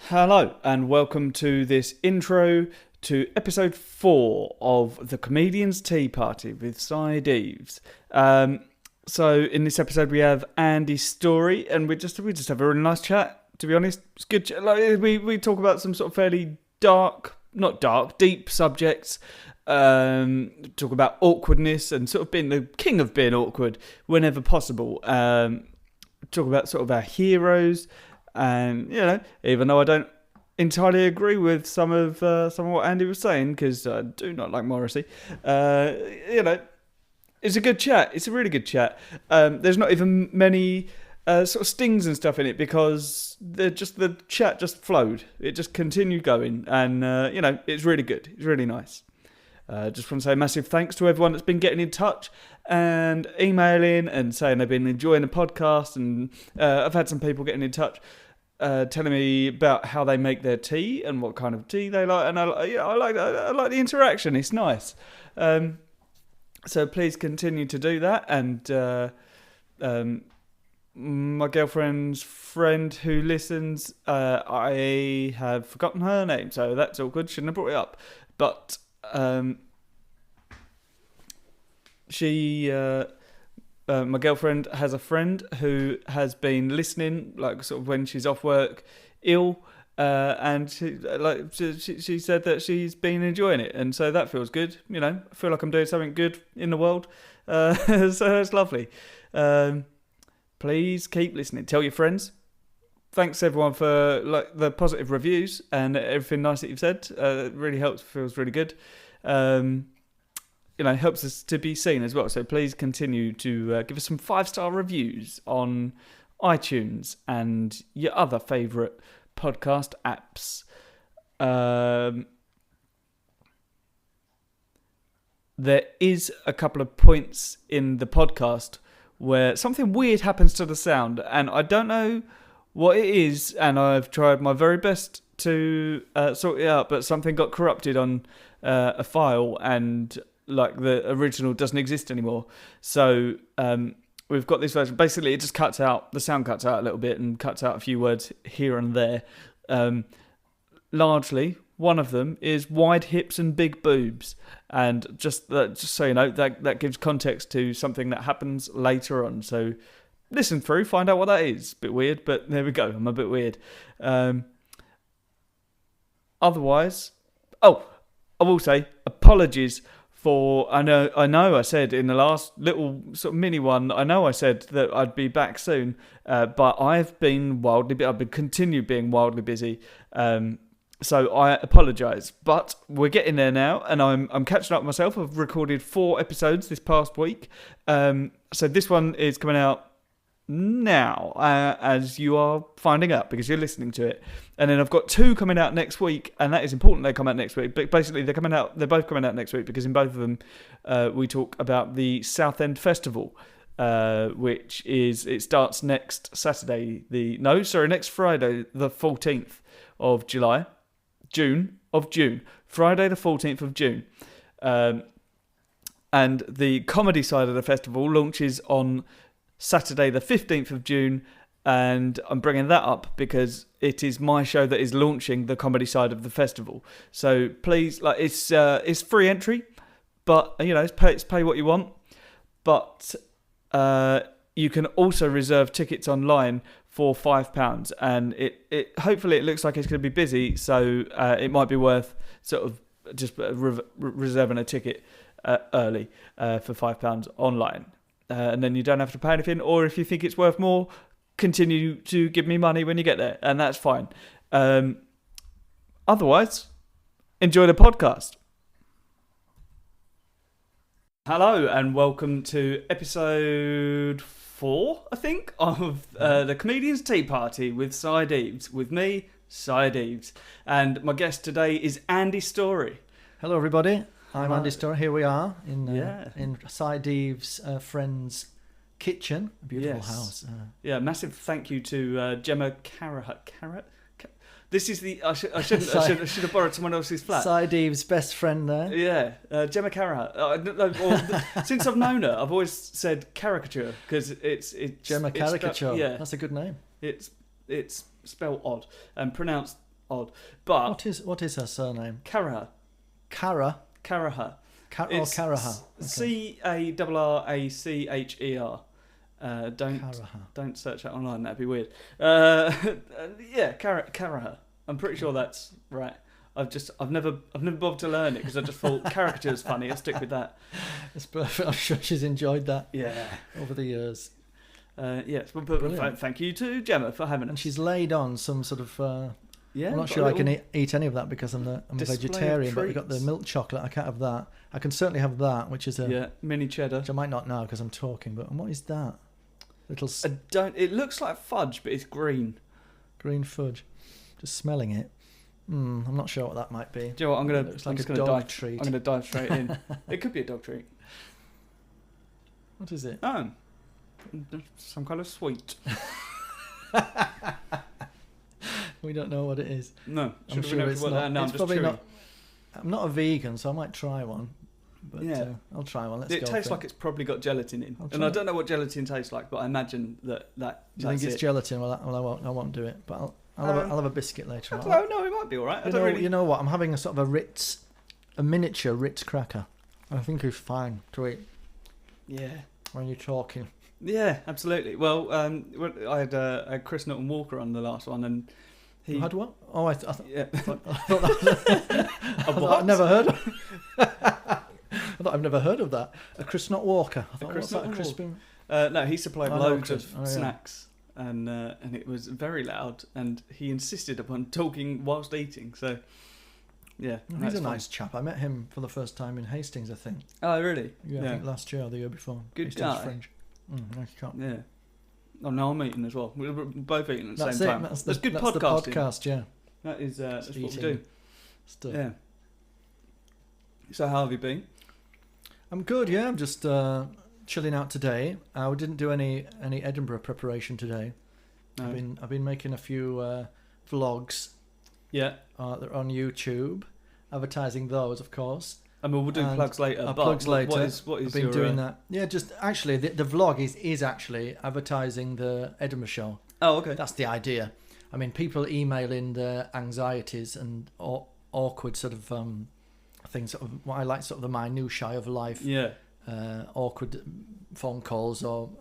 Hello and welcome to this intro to episode 4 of the Comedian's Tea Party with Deaves. So in this episode we have Andy Storey and we just have a really nice chat. To be honest, it's good. Like we talk about some sort of fairly deep subjects. Talk about awkwardness and sort of being the king of being awkward whenever possible. Talk about sort of our heroes. And, even though I don't entirely agree with some of what Andy was saying, because I do not like Morrissey, it's a good chat. It's a really good chat. There's not even many sort of stings and stuff in it because the chat just flowed. It just continued going. And, it's really good. It's really nice. Just want to say a massive thanks to everyone that's been getting in touch and emailing and saying they've been enjoying the podcast. And I've had some people getting in touch telling me about how they make their tea and what kind of tea they like. And I like the interaction. It's nice. So please continue to do that. And my girlfriend's friend who listens, I have forgotten her name, so that's all good. Shouldn't have brought it up. But my girlfriend has a friend who has been listening, like sort of when she's off work, ill, and she said that she's been enjoying it, and so that feels good. I feel like I'm doing something good in the world, so that's lovely. Please keep listening. Tell your friends. Thanks everyone for the positive reviews and everything nice that you've said. It really helps. Feels really good. Helps us to be seen as well. So please continue to give us some 5-star reviews on iTunes and your other favourite podcast apps. There is a couple of points in the podcast where something weird happens to the sound, and I don't know what it is, and I've tried my very best to sort it out, but something got corrupted on a file, and the original doesn't exist anymore. So we've got this version. Basically, it just cuts out, the sound cuts out a little bit and cuts out a few words here and there. Largely, one of them is wide hips and big boobs. And just so you know, that gives context to something that happens later on. So listen through, find out what that is. Bit weird, but there we go. I'm a bit weird. Otherwise, I will say apologies for, I know I said in the last little sort of mini one, I know I said that I'd be back soon, but I've continued being wildly busy. So I apologise, but we're getting there now, and I'm catching up myself. I've recorded 4 episodes this past week. So this one is coming out now, as you are finding out because you're listening to it, and then I've got 2 coming out next week, and that is important they come out next week, but basically they're both coming out next week because in both of them we talk about the Southend Festival, which it starts next Friday the 14th of June, Friday the 14th of June, and the comedy side of the festival launches on Saturday the 15th of June, and I'm bringing that up because it is my show that is launching the comedy side of the festival. So please, it's free entry, but it's pay what you want. But you can also reserve tickets online for £5, and it hopefully it looks like it's going to be busy, so it might be worth sort of just reserving a ticket early for £5 online. And then you don't have to pay anything, or if you think it's worth more, continue to give me money when you get there, and that's fine. Otherwise, enjoy the podcast. Hello, and welcome to episode 4, I think, of the Comedian's Tea Party with Deaves, with me, Deaves, and my guest today is Andy Storey. Hello, everybody. I'm Andy Storey. Here we are in Deaves' friend's kitchen. A beautiful house. Massive thank you to Gemma Carrot. This is the I should have borrowed someone else's flat. Deaves' best friend there. Yeah, Gemma Carrot. Since I've known her, I've always said caricature because it's Gemma Caricature. That's a good name. It's spelled odd and pronounced odd. But what is her surname? Caraher. Cara. Caraher. Caraher. Carracher. Caraher. Don't search that online. That'd be weird. Yeah, Caraher. I'm pretty sure that's right. I've never bothered to learn it because I just thought caricature is funny. I'll stick with that. It's perfect. I'm sure she's enjoyed that. Yeah. Over the years. Yes, but thank you to Gemma for having us. And she's laid on some sort of. Yeah. I'm not sure I can eat any of that because I'm a vegetarian. But we've got the milk chocolate. I can't have that. I can certainly have that, which is a mini cheddar. Which I might not know because I'm talking. But what is that? Little. It looks like fudge, but it's green. Green fudge. Just smelling it. I'm not sure what that might be. Do you know what? I'm going to dog treat. I'm going to dive straight in. It could be a dog treat. What is it? Oh, some kind of sweet. We don't know what it is. No, I'm sure it's not. No, it's probably not. I'm not a vegan, so I might try one. But I'll try one. It tastes like it's probably got gelatin in, and I don't know what gelatin tastes like, but I imagine that. Do you think it's gelatin? Well, I won't do it. But I'll have a biscuit later on. No, it might be all right. You know what? I'm having a sort of a miniature Ritz cracker. I think it's fine to eat. Yeah. When you're talking. Yeah, absolutely. Well, I had Chris Norton Walker on the last one, and he had what? Oh, I thought I've never heard of. I thought I've never heard of that. A Chris Not Walker. I thought, what's that? A crispy? No, he supplied loads of snacks, and it was very loud, and he insisted upon talking whilst eating. So, yeah, he's a nice chap. I met him for the first time in Hastings, I think. Oh, really? Yeah, I think last year or the year before. Good Hastings guy. Fringe. Nice chap. Yeah. Oh, no, I'm eating as well. We're both eating at the That's same it. time. That's good that's podcasting. the podcast, yeah. That's what we eating do. Stuff. Yeah. So how have you been? I'm good, yeah. I'm just chilling out today. I didn't do any Edinburgh preparation today. No. I've been making a few vlogs. Yeah. They're on YouTube, advertising those, of course. I mean, we'll do plugs later. Plugs later. What is I've been doing that. Yeah, just actually, the vlog is actually advertising the Edinburgh show. Oh, okay. That's the idea. I mean, people email in their anxieties and awkward sort of things, sort of what I like, sort of the minutiae of life. Yeah. Awkward phone calls or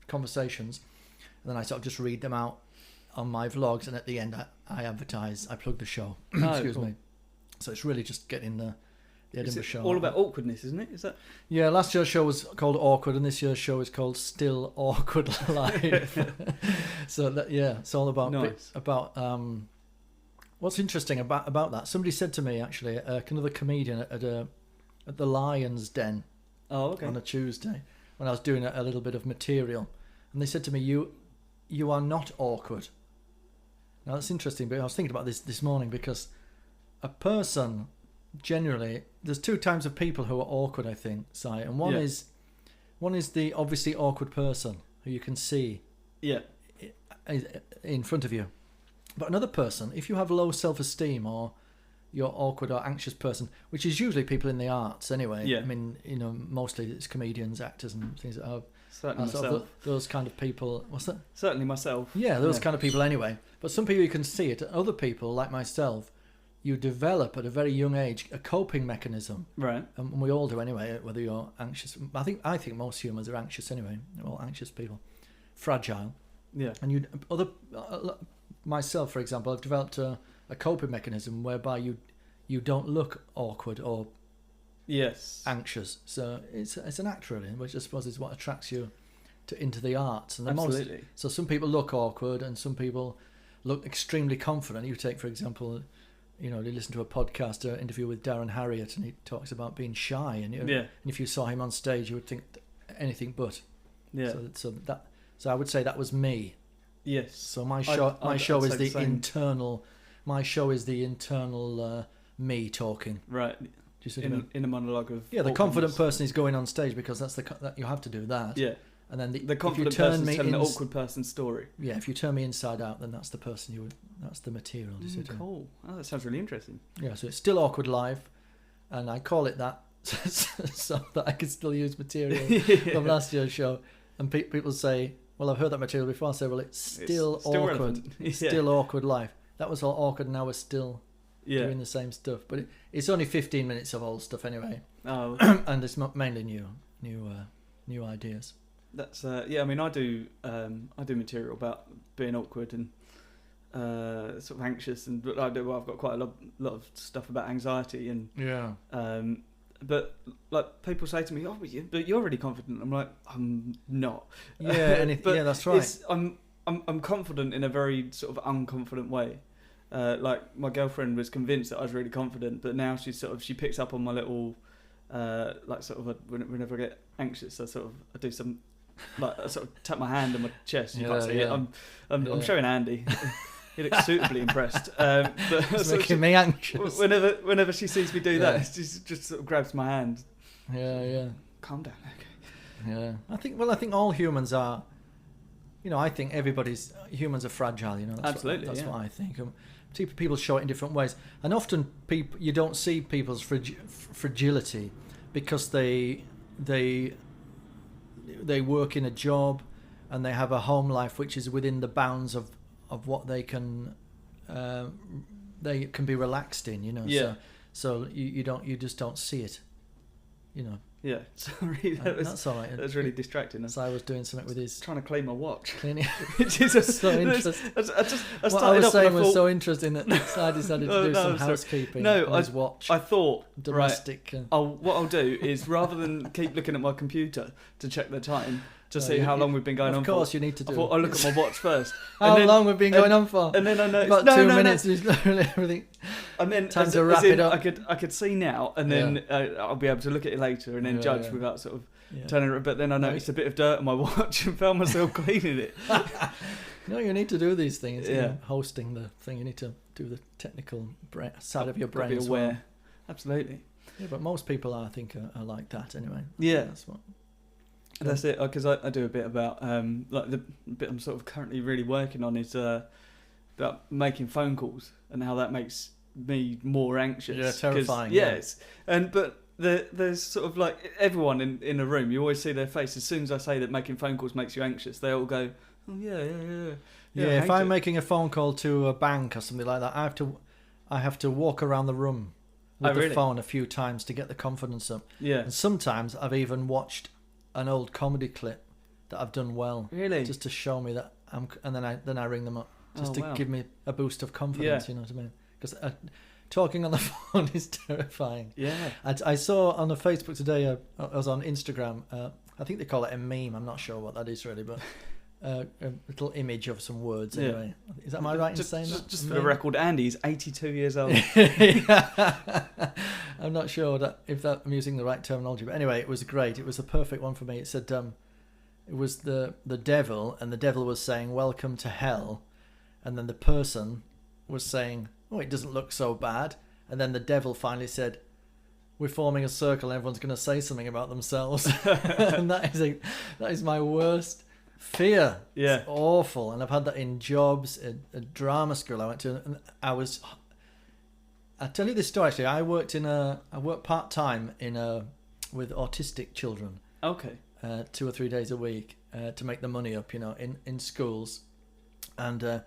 conversations, and then I sort of just read them out on my vlogs, and at the end I advertise. I plug the show. Excuse me. So it's really just getting the Edinburgh show. All about awkwardness, isn't it? Is that? Yeah, last year's show was called Awkward, and this year's show is called Still Awkward Live. So it's all about what's interesting about that. Somebody said to me actually, another comedian at the Lion's Den. Oh, okay. On a Tuesday when I was doing a little bit of material, and they said to me, "You are not awkward." Now that's interesting, but I was thinking about this morning because a person. Generally, there's two types of people who are awkward, I think, Si, and one is the obviously awkward person who you can see in front of you. But another person, if you have low self-esteem or you're awkward or anxious person, which is usually people in the arts anyway. Yeah. I mean, mostly it's comedians, actors, and things that have. Certainly myself. Those kind of people. What's that? Certainly myself. Yeah, those kind of people anyway. But some people you can see it. Other people, like myself, you develop at a very young age a coping mechanism, right? And we all do anyway. Whether you're anxious, I think most humans are anxious anyway. They're all anxious people, fragile. Yeah. And myself, for example, I've developed a coping mechanism whereby you don't look awkward or anxious. So it's an act really, which I suppose is what attracts you into the arts. And absolutely. So some people look awkward and some people look extremely confident. You take, for example. You listen to a podcast interview with Darren Harriott, and he talks about being shy, and if you saw him on stage, you would think anything but. Yeah. So I would say that was me. Yes. So my show is the internal. My show is the internal me talking. Right. In a monologue of. Yeah, the confident person is going on stage because that you have to do that. Yeah. And then the confident person telling an awkward person's story. Yeah, if you turn me inside out, then that's the person that's the material. Cool. Oh, that sounds really interesting. Yeah, so it's Still Awkward Live, and I call it that so that I can still use material from last year's show. And people say, well, I've heard that material before. I say, well, it's still awkward. Still Awkward Live. that was all awkward, and now we're still Yeah. doing the same stuff. But it's only 15 minutes of old stuff anyway. Oh, And it's mainly new ideas. that's yeah. I mean, I do material about being awkward and sort of anxious, and I've got quite a lot of stuff about anxiety and Yeah. but like people say to me, "Oh, but you're really confident." I'm like, I'm not. Yeah, yeah, that's right. I'm confident in a very sort of unconfident way. Like my girlfriend was convinced that I was really confident, but now she picks up on my little like sort of whenever I get anxious, I do some like I sort of tap my hand on my chest. You can't see it. I'm showing Andy. He looks suitably impressed. But It's making me anxious. Whenever she sees me do that, she just sort of grabs my hand. Yeah. Calm down, okay. Yeah. I think all humans are. I think humans are fragile. That's Absolutely, That's yeah. what I think. People show it in different ways, and often you don't see people's fragility because they work in a job and they have a home life which is within the bounds of what they can be relaxed in. Yeah. So you just don't see it. Yeah, sorry, That's all right. That was really distracting. So I was doing something with his trying to clean my watch. cleaning. Which is So interesting. I What I was saying was thought, so interesting that I decided to do some housekeeping on his watch. I thought, Domestic. what I'll do is rather than keep looking at my computer to check the time to see how long we've been going on for. Of course, you need to do. I thought I'll look at my watch first. How long we've been going on for? And then I noticed about 2 minutes. Is everything. And then Time to wrap it up. I could see now, and then I'll be able to look at it later and then judge without sort of turning it. But then I noticed a bit of dirt on my watch and found myself cleaning it. No, you need to do these things. Yeah. Hosting the thing, you need to do the technical side of your brain. Be as aware. well. Absolutely. Yeah, but most people, I think, are like that anyway. Yeah. That's what. That's it, because I do a bit about like the bit I'm sort of currently really working on is about making phone calls and how that makes me more anxious. Yeah, terrifying. Yes, but there's sort of like everyone in a room. You always see their face as soon as I say that making phone calls makes you anxious. They all go, "Oh yeah." Yeah, if I'm making a phone call to a bank or something like that, I have to walk around the room with the phone a few times to get the confidence up. Yeah, and sometimes I've even watched an old comedy clip that I've done well, really, just to show me that and then I ring them up just to wow. give me a boost of confidence. You know what I mean? Because talking on the phone is terrifying. Yeah, I saw on the Facebook today. I was on Instagram. I think they call it a meme. I'm not sure what that is really, but a little image of some words. Anyway, am I right in saying that? Just for the record, Andy's 82 years old. I'm not sure if I'm using the right terminology, but anyway, it was great. It was a perfect one for me. It said it was the devil, and the devil was saying "Welcome to hell," and then the person was saying, "Oh, it doesn't look so bad," and then the devil finally said, "We're forming a circle, and everyone's going to say something about themselves," and that is my worst fear. Yeah, it's awful, and I've had that in jobs, a drama school I went to, and I'll tell you this story. Actually, I worked part time with autistic children. Okay. 2 or 3 days a week to make the money up, in schools, and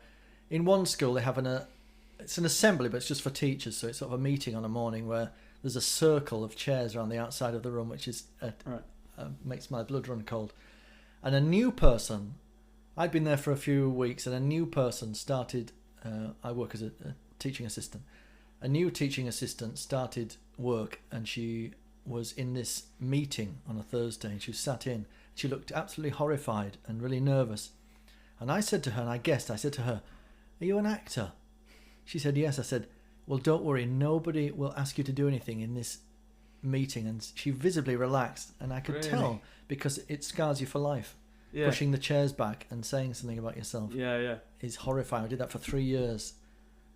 in one school they have it's an assembly, but it's just for teachers. So it's sort of a meeting on a morning where there's a circle of chairs around the outside of the room, which is makes my blood run cold. And a new person, I'd been there for a few weeks, and a new person started. I work as a teaching assistant. A new teaching assistant started work, and she was in this meeting on a Thursday. She sat in. She looked absolutely horrified and really nervous. And I said to her, I said to her, "Are you an actor?" She said, "Yes." I said, "Well, don't worry. Nobody will ask you to do anything in this meeting." And she visibly relaxed, and I could tell, because it scars you for life. Yeah. Pushing the chairs back and saying something about yourself is horrifying. I did that for 3 years,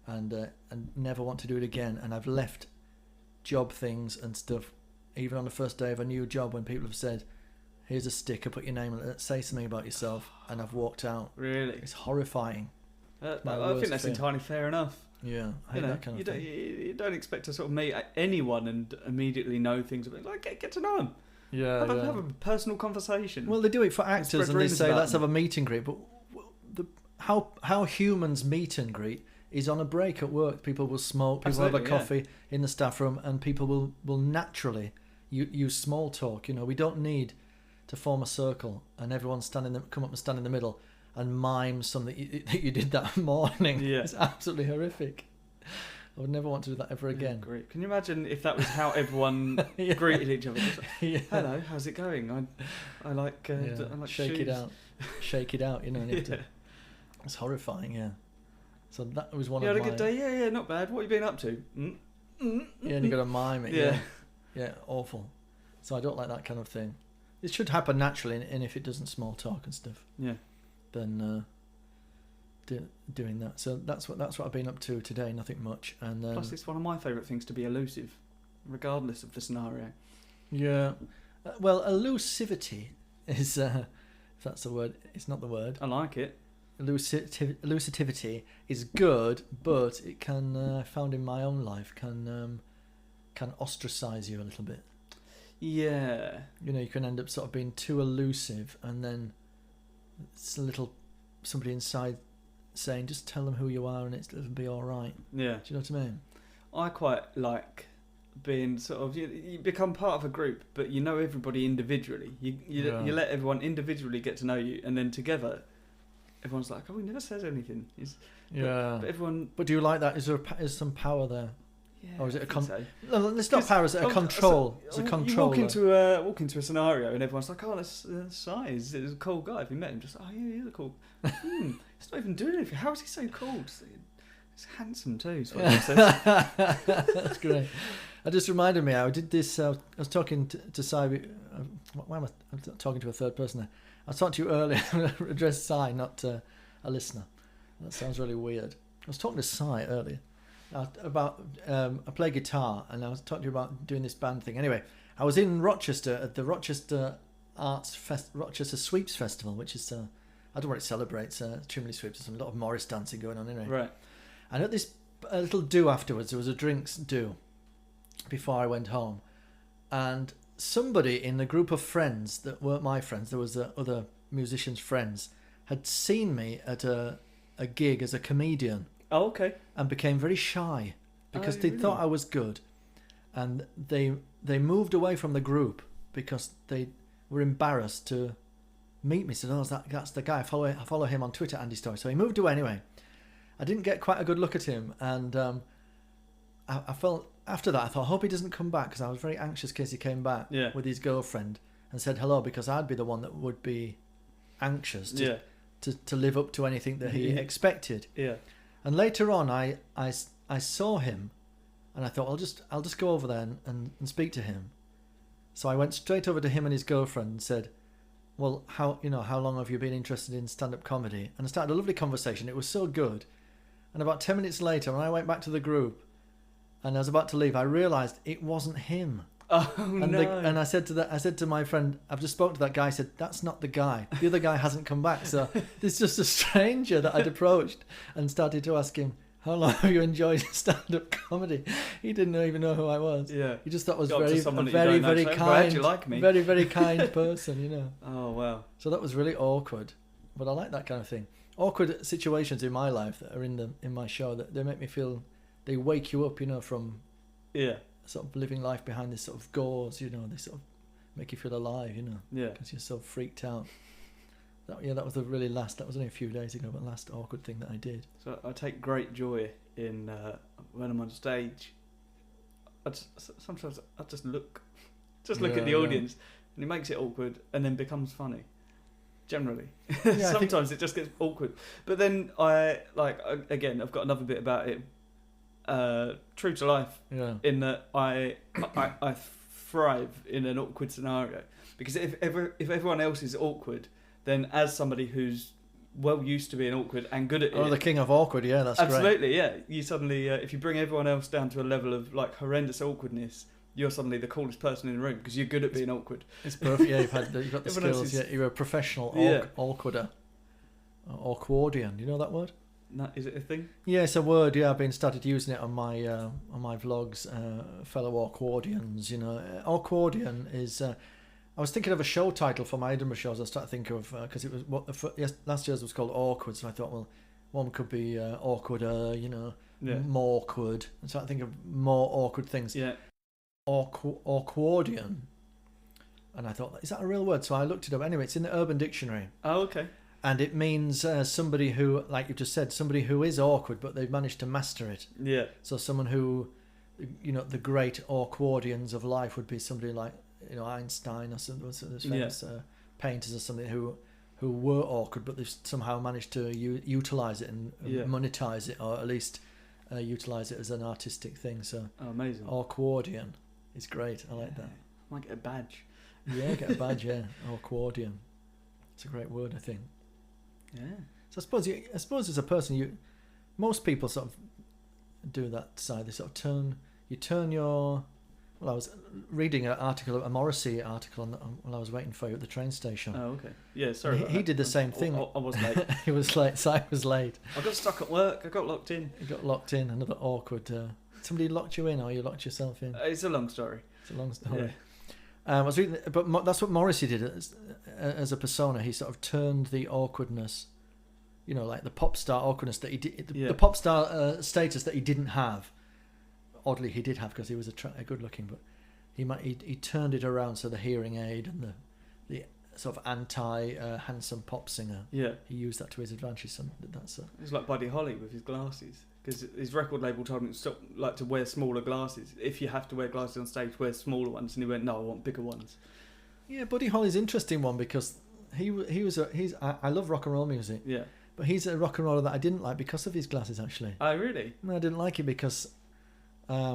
and never want to do it again. And I've left job things and stuff, even on the first day of a new job, when people have said, "Here's a sticker, put your name on it, say something about yourself," and I've walked out. Really? It's horrifying. I think that's entirely fair enough. Yeah, I hate that kind of thing. You don't expect to sort of meet anyone and immedially know things about, like, get to know them. Yeah, have a personal conversation. Well, they do it for actors, and they say, "Let's have a meet and greet." But how humans meet and greet is on a break at work. People will smoke, people will have a coffee in the staff room, and people will naturally use small talk. You know, we don't need to form a circle and everyone come up and stand in the middle and mime something that you did that morning. Yeah. It's absolutely horrific. I would never want to do that ever again. Great. Can you imagine if that was how everyone greeted each other? Like, hello, how's it going? I like shake shoes. Shake it out, you know. And it's horrifying, yeah. So that was one you of my... You had a good day? Yeah, not bad. What have you been up to? Yeah, and you got to mime it. Yeah, awful. So I don't like that kind of thing. It should happen naturally, and if it doesn't, small talk and stuff. Yeah. Then doing that. So that's what I've been up to today. Nothing much. And plus, it's one of my favourite things to be elusive, regardless of the scenario. Yeah. Well, elusivity is, if that's the word, it's not the word. I like it. Elusivity is good, but it can, I found in my own life, can ostracize you a little bit. Yeah. You know, you can end up sort of being too elusive, and then it's somebody inside saying, just tell them who you are and it'll be all right. Yeah. Do you know what I mean? I quite like being sort of, you become part of a group, but you know everybody individually. You let everyone individually get to know you, and then together, everyone's like, oh, he never says anything. But everyone... But do you like that? Is some power there? Yeah, or is it a No, it's not power. It's a control. It's a control. You walk into a scenario and everyone's like, "Oh, that's Si. He's a cool guy. If you met him, just oh yeah, he's a cool. He's not even doing anything. How is he so cool? He's handsome too." Is what That's great. That just reminded me. I did this. I was talking to Si. Why am I talking to a third person there? I was talking to you earlier. Address Si, not a listener. That sounds really weird. I was talking to Si earlier. About I play guitar, and I was talking to you about doing this band thing. Anyway, I was in Rochester at the Rochester Rochester Sweeps Festival, which is I don't know what it celebrates. Chimney sweeps. There's a lot of Morris dancing going on anyway. Right. And at this little do afterwards, there was a drinks do before I went home, and somebody in the group of friends that weren't my friends, there was other musicians' friends, had seen me at a gig as a comedian. Oh, okay. And became very shy because they thought I was good, and they moved away from the group because they were embarrassed to meet me. Said, "Oh, that's the guy. I follow him on Twitter, Andy Storey." So he moved away anyway. I didn't get quite a good look at him, and I felt after that. I thought, I hope he doesn't come back, because I was very anxious in case he came back with his girlfriend and said hello, because I'd be the one that would be anxious to live up to anything that he expected. Yeah. And later on, I saw him, and I thought, I'll just go over there and speak to him. So I went straight over to him and his girlfriend and said, "Well, how long have you been interested in stand-up comedy?" And I started a lovely conversation. It was so good. And about 10 minutes later, when I went back to the group, and I was about to leave, I realised it wasn't him. Oh, no. And I said to my friend, I've just spoken to that guy. I said, "That's not the guy. The other guy hasn't come back." So there's just a stranger that I'd approached and started to ask him, "How long have you enjoyed stand-up comedy?" He didn't even know who I was. Yeah. He just thought I was very kind. You like me. Very, very kind person, you know. Oh, wow. So that was really awkward. But I like that kind of thing. Awkward situations in my life that are in my show, that they make me feel, they wake you up, you know, from... Yeah. Sort of living life behind this sort of gauze, you know, they sort of make you feel alive, you know, because you're so freaked out. That was that was only a few days ago, but last awkward thing that I did. So I take great joy in when I'm on stage. Sometimes I just look at the audience, and it makes it awkward, and then becomes funny. Generally, sometimes it just gets awkward, but then I've got another bit about it. True to life, in that I thrive in an awkward scenario, because if everyone else is awkward, then as somebody who's well used to being awkward and good at it, the king of awkward, that's absolutely great. You suddenly if you bring everyone else down to a level of like horrendous awkwardness, you're suddenly the coolest person in the room because you're good at being awkward. It's perfect. You've got the skills. You're a professional awkwarder, awkwardian. You know that word? Is it a thing? Yeah, it's a word. Yeah, I've been started using it on my vlogs. Fellow Awkwardians, you know. Awkwardian is. I was thinking of a show title for my Edinburgh shows. I started thinking of because it was last year's was called Awkward. So I thought, well, One could be awkwarder, Yeah. more awkward. And so I think of more awkward things. Yeah. Awkwardian. And I thought, is that a real word? So I looked it up. Anyway, it's in the Urban Dictionary. Oh, okay. And it means somebody who, like you just said, somebody who is awkward, but they've managed to master it. Yeah. So someone who, the great awkwardians of life would be somebody like, Einstein or some famous painters or something who were awkward, but they've somehow managed to utilize it and monetize it, or at least utilize it as an artistic thing. So amazing. Awkwardian is great. I like that. I might get a badge. Yeah, get a badge. Yeah, Awkwardian. It's a great word, I think. Yeah. So I suppose as a person, most people sort of do that side. They sort of turn your. Well, I was reading a Morrissey article while I was waiting for you at the train station. Oh, okay. Yeah, sorry. He did the same thing. I was late. He was late. So I was late. I got stuck at work. I got locked in. You got locked in. Another awkward. Somebody locked you in, or you locked yourself in. It's a long story. It's a long story. Yeah. I was reading, but that's what Morrissey did as a persona. He sort of turned the awkwardness, like the pop star awkwardness that he did, the pop star status that he didn't have. Oddly, he did have, because he was a good-looking, but he turned it around. So the hearing aid and the sort of anti-handsome pop singer. Yeah. He used that to his advantage. So that's it was like Buddy Holly with his glasses. Because his record label told him to stop, to wear smaller glasses. If you have to wear glasses on stage, wear smaller ones. And he went, no, I want bigger ones. Yeah, Buddy Holly's an interesting one, because I love rock and roll music. Yeah. But he's a rock and roller that I didn't like because of his glasses, actually. Oh, really? No, I didn't like it because I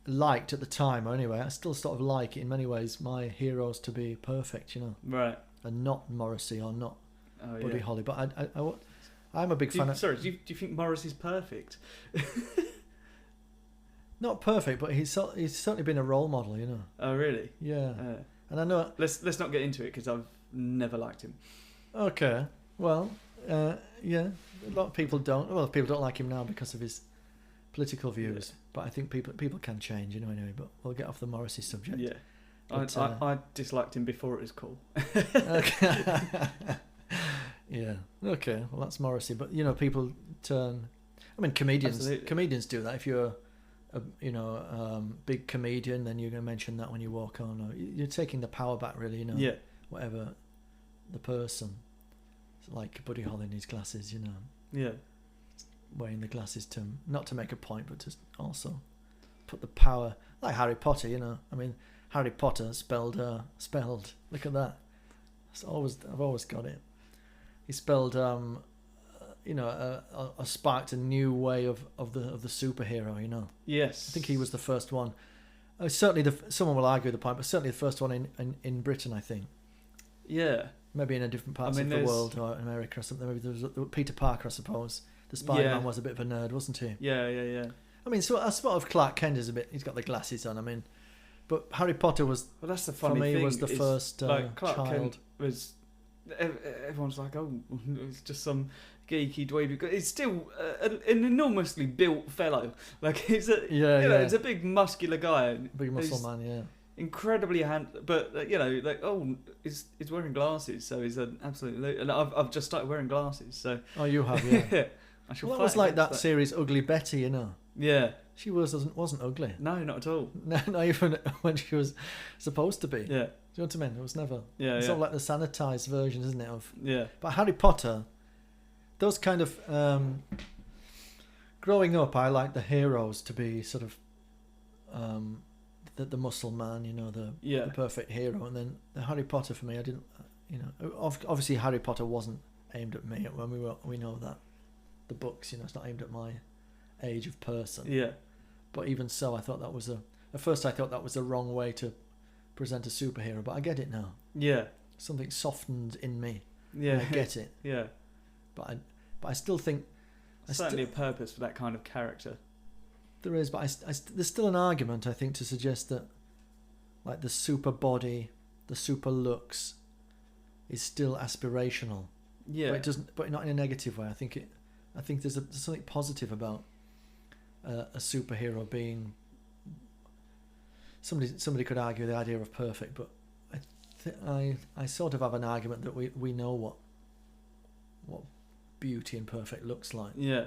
liked at the time, or anyway, I still sort of like, in many ways, my heroes to be perfect, Right. And not Morrissey or not Buddy yeah. Holly. But I'm a big fan of... Sorry, do you think Morrissey's perfect? Not perfect, but he's certainly been a role model, Oh, really? Yeah. And I know... Let's not get into it, because I've never liked him. Okay. Well, yeah. A lot of people don't. Well, people don't like him now because of his political views. Yeah. But I think people can change, anyway. But we'll get off the Morrissey subject. Yeah. But, I disliked him before it was cool. Okay. Yeah. Okay. Well, that's Morrissey. But people turn. I mean, comedians do that. If you're a big comedian, then you're going to mention that when you walk on. Or you're taking the power back, really. Yeah. Whatever the person. It's like Buddy Holly in his glasses. Yeah. Wearing the glasses not to make a point, but to also put the power, like Harry Potter. I mean, Harry Potter spelled. Look at that. I've always got it. He spelled, sparked a new way of the superhero. Yes. I think he was the first one. Certainly, someone will argue the point, but certainly the first one in Britain, I think. Yeah. Maybe in a different parts of the world, or America or something. Maybe there was Peter Parker, I suppose. The Spider-Man was a bit of a nerd, wasn't he? Yeah. I mean, so I suppose Clark Kent is he's got the glasses on. I mean, but Harry Potter was. Well, that's the funny thing. For me, was the first Clark child. Kent was. Everyone's like, oh, it's just some geeky dweeby. It's still an enormously built fellow. Like he's it's a big muscular guy, big muscle man, yeah. Incredibly but he's wearing glasses, so he's an absolute. And I've just started wearing glasses, so. Oh, you have, yeah. Well, that was like that series, Ugly Betty, Yeah. She wasn't ugly. No, not at all. No, not even when she was supposed to be. Yeah. Do you know what I mean? It was never. Yeah, it's sort of like the sanitised version, isn't it? Yeah. But Harry Potter, those kind of growing up, I liked the heroes to be sort of the muscle man, the perfect hero, and then the Harry Potter for me, I didn't, obviously Harry Potter wasn't aimed at me when we know that the books, it's not aimed at my age of person. Yeah. But even so, I thought that was at first I thought that was the wrong way to present a superhero, but I get it now. Yeah. Something softened in me. Yeah. I get it. Yeah. But I still think... Certainly a purpose for that kind of character. There is, but there's still an argument, I think, to suggest that like the super body, the super looks is still aspirational. Yeah. But it doesn't, but not in a negative way. I think there's something positive about a superhero being... Somebody could argue the idea of perfect, but I sort of have an argument that we know what beauty and perfect looks like. Yeah.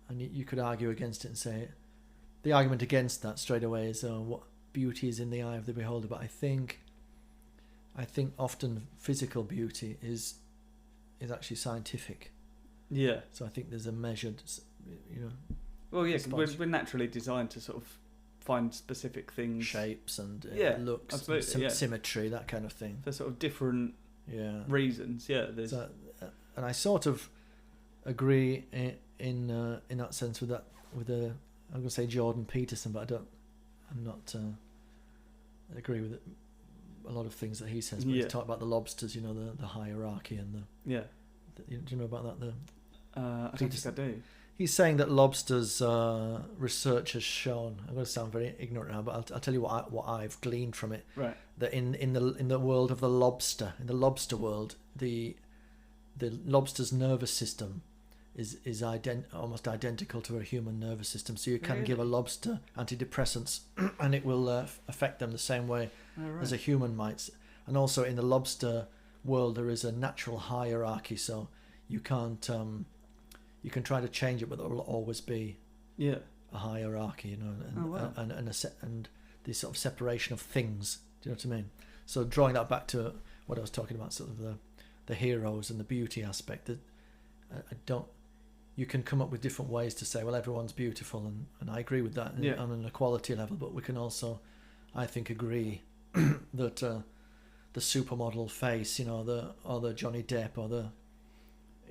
And you could argue against it and say, the argument against that straight away is, what beauty is in the eye of the beholder. But I think often physical beauty is actually scientific. Yeah. So I think there's a measured, Well, yeah, 'cause we're naturally designed to sort of find specific things, shapes and looks, absolutely, and symmetry, that kind of thing. for sort of different reasons. Yeah, there's and I sort of agree in that sense with I'm going to say Jordan Peterson, but I'm not I agree with a lot of things that he says. But he's talked about the lobsters, the hierarchy and do you know about that? I don't think I do. He's saying that lobsters, research has shown. I'm going to sound very ignorant now, but I'll tell you what I've gleaned from it. Right. That in the world of the lobster, in the lobster world, the lobster's nervous system is almost identical to a human nervous system. So you can give a lobster antidepressants, and it will affect them the same way as a human might. And also in the lobster world, there is a natural hierarchy. So you can't. You can try to change it, but there will always be a hierarchy, and this sort of separation of things. Do you know what I mean? So drawing that back to what I was talking about, sort of the heroes and the beauty aspect. That you can come up with different ways to say, well, everyone's beautiful, and I agree with that on an equality level. But we can also, I think, agree that the supermodel face, or the Johnny Depp, or the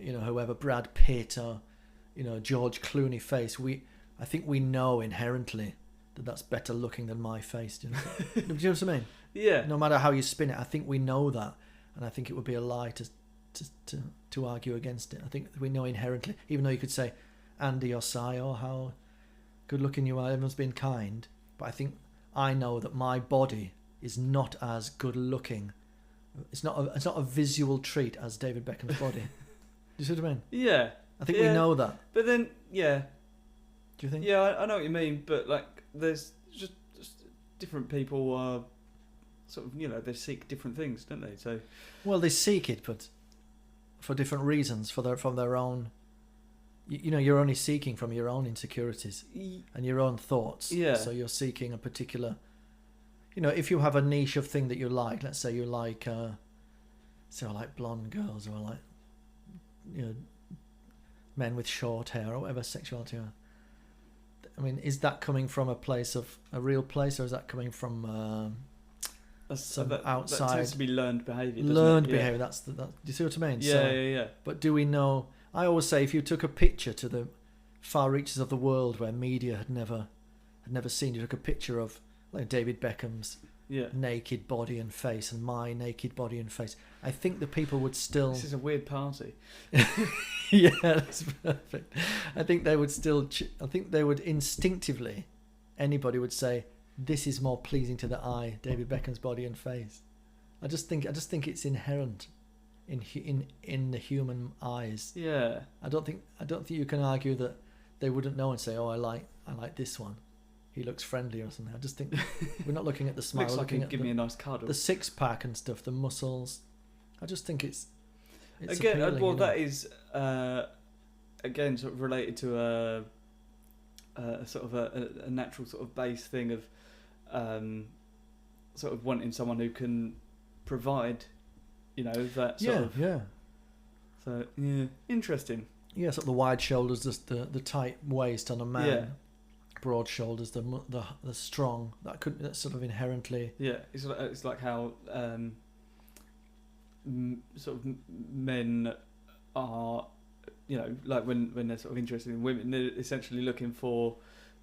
whoever, Brad Pitt, or George Clooney face, I think we know inherently that that's better looking than my face. Do you know what I mean? Yeah. No matter how you spin it, I think we know that, and I think it would be a lie to argue against it. I think we know inherently, even though you could say, Andy or Si, how good looking you are, everyone's been kind, but I think I know that my body is not as good looking. It's not a visual treat as David Beckham's body. You see what I mean? Yeah. I think we know that. But then, do you think? Yeah, I know what you mean, but like, there's just different people are sort of, they seek different things, don't they? So, well, they seek it, but for different reasons, from their own. You're only seeking from your own insecurities and your own thoughts. Yeah. So you're seeking a particular. If you have a niche of thing that you like, let's say you like, say I like blonde girls, or I like, men with short hair, or whatever sexuality are. I mean, is that coming from a real place, or is that coming from some outside? That tends to be learned behaviour. Learned behaviour. That's do you see what I mean? Yeah. But do we know? I always say, if you took a picture to the far reaches of the world where media had never seen, you took a picture of like David Beckham's naked body and face, and my naked body and face, I think the people would still. This is a weird party. Yeah, that's perfect. I think they would still. I think they would instinctively. Anybody would say, "This is more pleasing to the eye, David Beckham's body and face." I just think it's inherent in the human eyes. Yeah. I don't think you can argue that they wouldn't know and say, "Oh, I like this one. He looks friendly," or something. I just think we're not looking at the smile. Looks like looking he'd give me a nice cuddle. The six pack and stuff, the muscles. I just think it's again. Appealing, well, that is again sort of related to a sort of a natural sort of base thing of sort of wanting someone who can provide, that sort of. Yeah. So interesting. Yeah, sort of the wide shoulders, the tight waist on a man. Yeah. Broad shoulders, the strong. That's sort of inherently. Yeah, it's like how sort of men are, like when they're sort of interested in women, they're essentially looking for,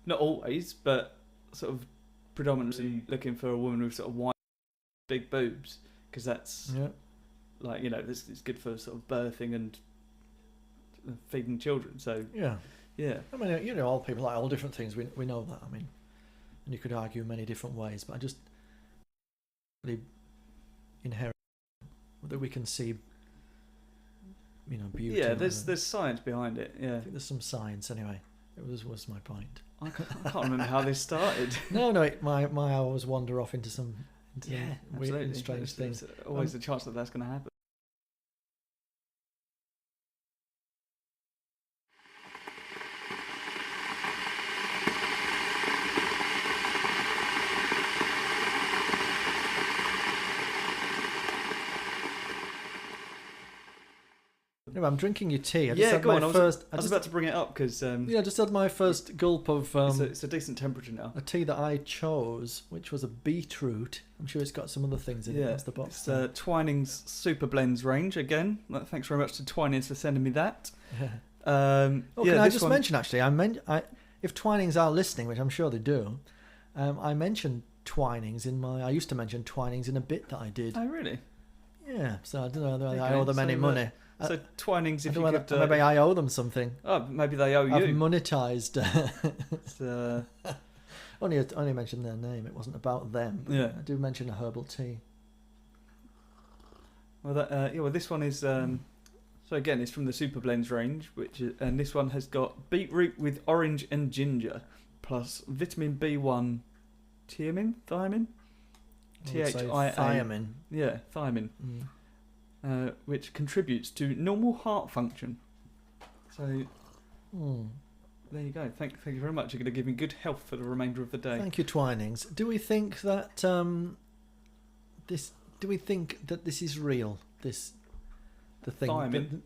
not always, but sort of predominantly looking for a woman with sort of wide, big boobs, because that's like it's good for sort of birthing and feeding children. So yeah. I mean, all people like all different things. We know that. I mean, and you could argue many different ways, but I just really inherent that we can see, beauty. Yeah, there's science behind it. Yeah, I think there's some science anyway. It was my point. I can't remember how this started. No, my always wander off into some weird, strange things. Always a chance that that's going to happen. Anyway, I'm drinking your tea. I just Yeah, had go my on. I first. was about to bring it up because Yeah, I just had my first gulp of it's a decent temperature now. a tea that I chose, which was a beetroot. I'm sure it's got some other things in it. That's the box. It's Twinings Superblends range again. Thanks very much to Twinings for sending me that. Can I just mention actually? If Twinings are listening, which I'm sure they do, I mentioned Twinings I used to mention Twinings in a bit that I did. Oh, really? Yeah. So I don't know whether I owe them any money. So Twinings, if you could... maybe I owe them something. Oh, maybe they owe you. I've monetised. It's, only mentioned their name. It wasn't about them. Yeah. I do mention a herbal tea. Well, this one is... so again, it's from the Superblends range, and this one has got beetroot with orange and ginger, plus vitamin B1, thiamine? Thia. Thiamine. Yeah, thiamine. Which contributes to normal heart function. So, there you go. Thank you very much. You're going to give me good health for the remainder of the day. Thank you, Twinings. Do we think that this is real? The thing, thiamine?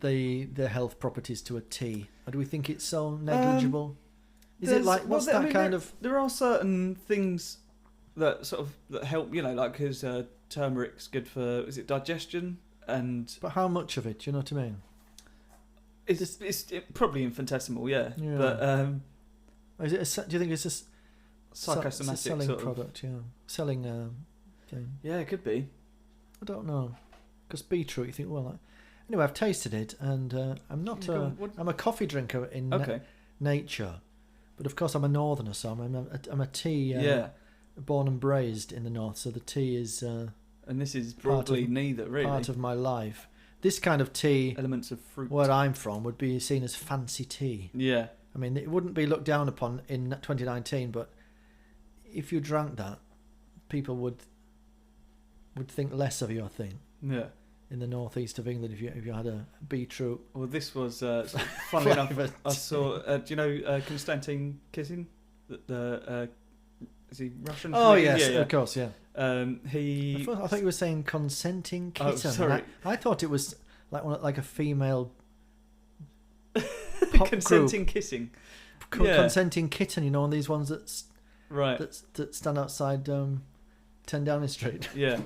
the health properties to a tea, or do we think it's so negligible? Is it like There are certain things that that help. Like because turmeric's good for digestion. But how much of it? Do you know what I mean? It's probably infinitesimal, yeah. But do you think it's a psychosomatic selling product? Yeah, selling thing. Yeah, it could be. I don't know, because beetroot. You think, well, anyway, I've tasted it, and I'm not. I'm a coffee drinker in nature, but of course I'm a northerner, so I'm a tea. Born and braised in the north, so the tea is. And this is broadly neither, really. Part of my life. This kind of tea, elements of fruit, where I'm from, would be seen as fancy tea. Yeah. I mean, it wouldn't be looked down upon in 2019, but if you drank that, people would think less of your thing. Yeah. In the northeast of England, if you had a beetroot. Well, this was funnily enough. I saw. Do you know Konstantin Kisin? Is he Russian? Oh yes, of course, yeah. I thought you were saying consenting kitten. Oh, sorry. I thought it was like a female consenting kissing. Consenting kitten, one of these ones that stand outside 10 Downing Street. Yeah,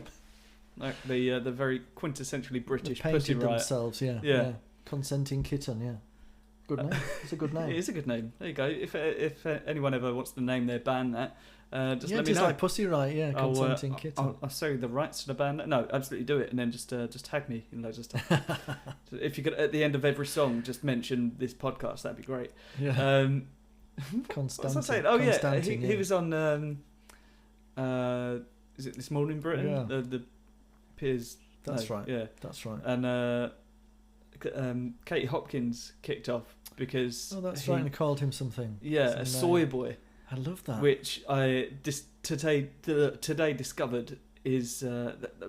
like the very quintessentially British they pussy painted riot. themselves. Yeah. Consenting kitten. Yeah. Good name. It's a good name. It is a good name. There you go. If anyone ever wants to name their band that, just let me know. Just like Pussy Riot, yeah. Consenting kitten. I'll sell you the rights to the band. No, absolutely do it, and then just tag me in loads of stuff. So if you could, at the end of every song, just mention this podcast, that'd be great. Yeah. What's I saying? Oh yeah, he was on. Is it This Morning Britain? Yeah. The Piers. That's right. Yeah, that's right. And Katie Hopkins kicked off because right. And called him something. Yeah, a soy boy. I love that. Which I today discovered is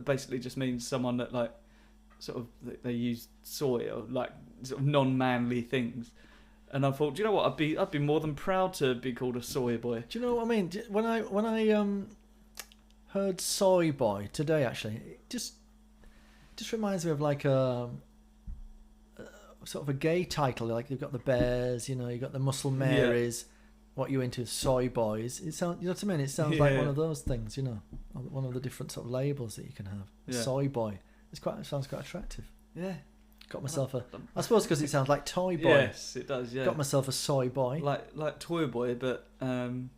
basically just means someone that they use soy or sort of non-manly things. And I thought, do you know what? I'd be more than proud to be called a soy boy. Do you know what I mean? When I heard soy boy today, actually, it just reminds me of like a sort of a gay title. Like you've got the Bears, you've got the Muscle Marys. Yeah. What you into, soy boys? It sounds, you know what I mean? It sounds like one of those things, one of the different sort of labels that you can have. Yeah. Soy boy. It sounds quite attractive. Yeah. Got myself I suppose because it sounds like toy boy. Yes, it does. Yeah. Got myself a soy boy. Like toy boy, but who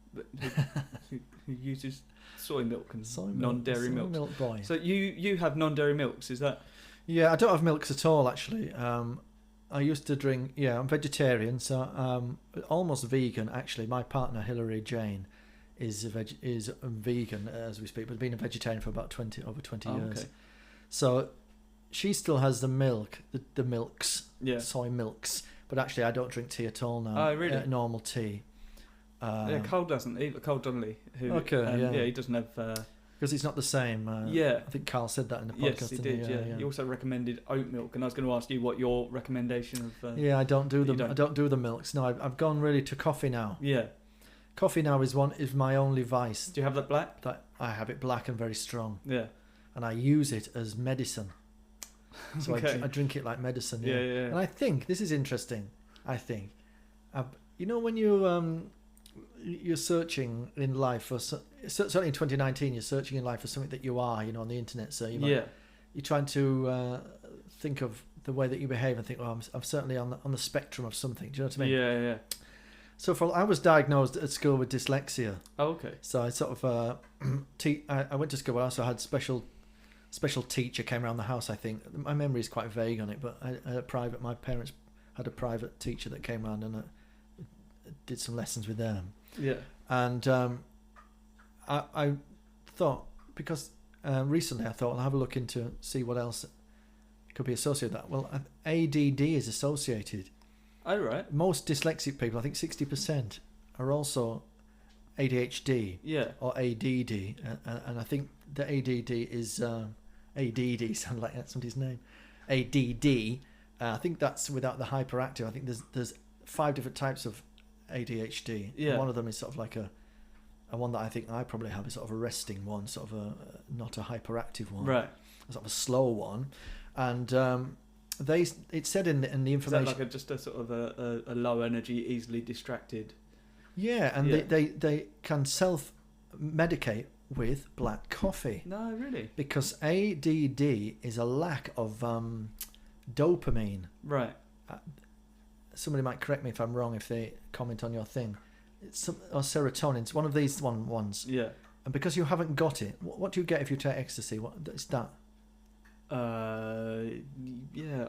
uses soy milk and non-dairy milk. Milk boy. So you have non-dairy milks, is that? Yeah, I don't have milks at all actually. I used to drink. Yeah, I'm vegetarian, so almost vegan. Actually, my partner Hilary Jane is a vegan as we speak, but been a vegetarian for about 20 years. Okay. So she still has the milk, the milks, soy milks. But actually, I don't drink tea at all now. Oh, really? Normal tea. Cole doesn't either. Cole Donnelly, who he doesn't have. Because it's not the same. I think Carl said that in the podcast. Yes, he did. Yeah. He also recommended oat milk, and I was going to ask you what your recommendation of. I don't do them. I don't do the milks. No, I've gone really to coffee now. Yeah. Coffee now is my only vice. Do you have that black? That I have it black and very strong. Yeah. And I use it as medicine. So Okay. I drink it like medicine. Yeah, yeah. And I think this is interesting. You know, when you're searching in life for certainly in 2019, you're searching in life for something that you are, you know, on the internet. So you're trying to think of the way that you behave and think, oh, I'm certainly on the spectrum of something. Do you know what I mean? Yeah, yeah. So I was diagnosed at school with dyslexia. Oh, okay. So I sort of I went to school, but I also had special teacher came around the house. I think my memory is quite vague on it, but my parents had a private teacher that came around and did some lessons with them. Yeah. And I thought, because recently I thought I'll have a look into see what else could be associated with that. Well, ADD is associated. Oh, right. Most dyslexic people, I think 60%, are also ADHD. Yeah. Or ADD, and I think the ADD is ADD. Sounds like that's somebody's name. ADD. I think that's without the hyperactive. I think there's 5 different types of ADHD. Yeah. And one of them is sort of like a one that I think I probably have is sort of a resting one, sort of not a hyperactive one. Right. Sort of a slow one, and it said in the information. Is that like just a sort of a low energy, easily distracted? Yeah, and they can self-medicate with black coffee. No, really? Because ADD is a lack of dopamine. Right. Somebody might correct me if I'm wrong if they comment on your thing. Or serotonin. It's one of these ones. Yeah. And because you haven't got it, what do you get if you take ecstasy? What is that? Yeah.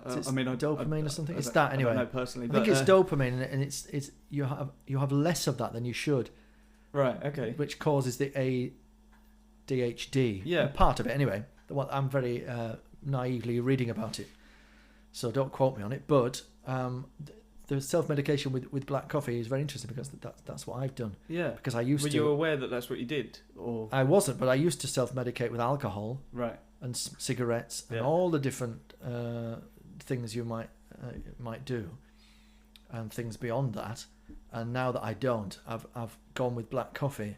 I mean, dopamine or something. It's that I anyway. don't know personally, I think it's dopamine, and it's you have less of that than you should. Right. Okay. Which causes the ADHD. Yeah. Part of it anyway. I'm very naively reading about it, so don't quote me on it. But the self-medication with black coffee is very interesting because that's what I've done. Yeah. Because I used to. Were you aware that that's what you did, or? I wasn't, but I used to self-medicate with alcohol. Right. And cigarettes and all the different things you might do, and things beyond that. And now that I don't, I've gone with black coffee.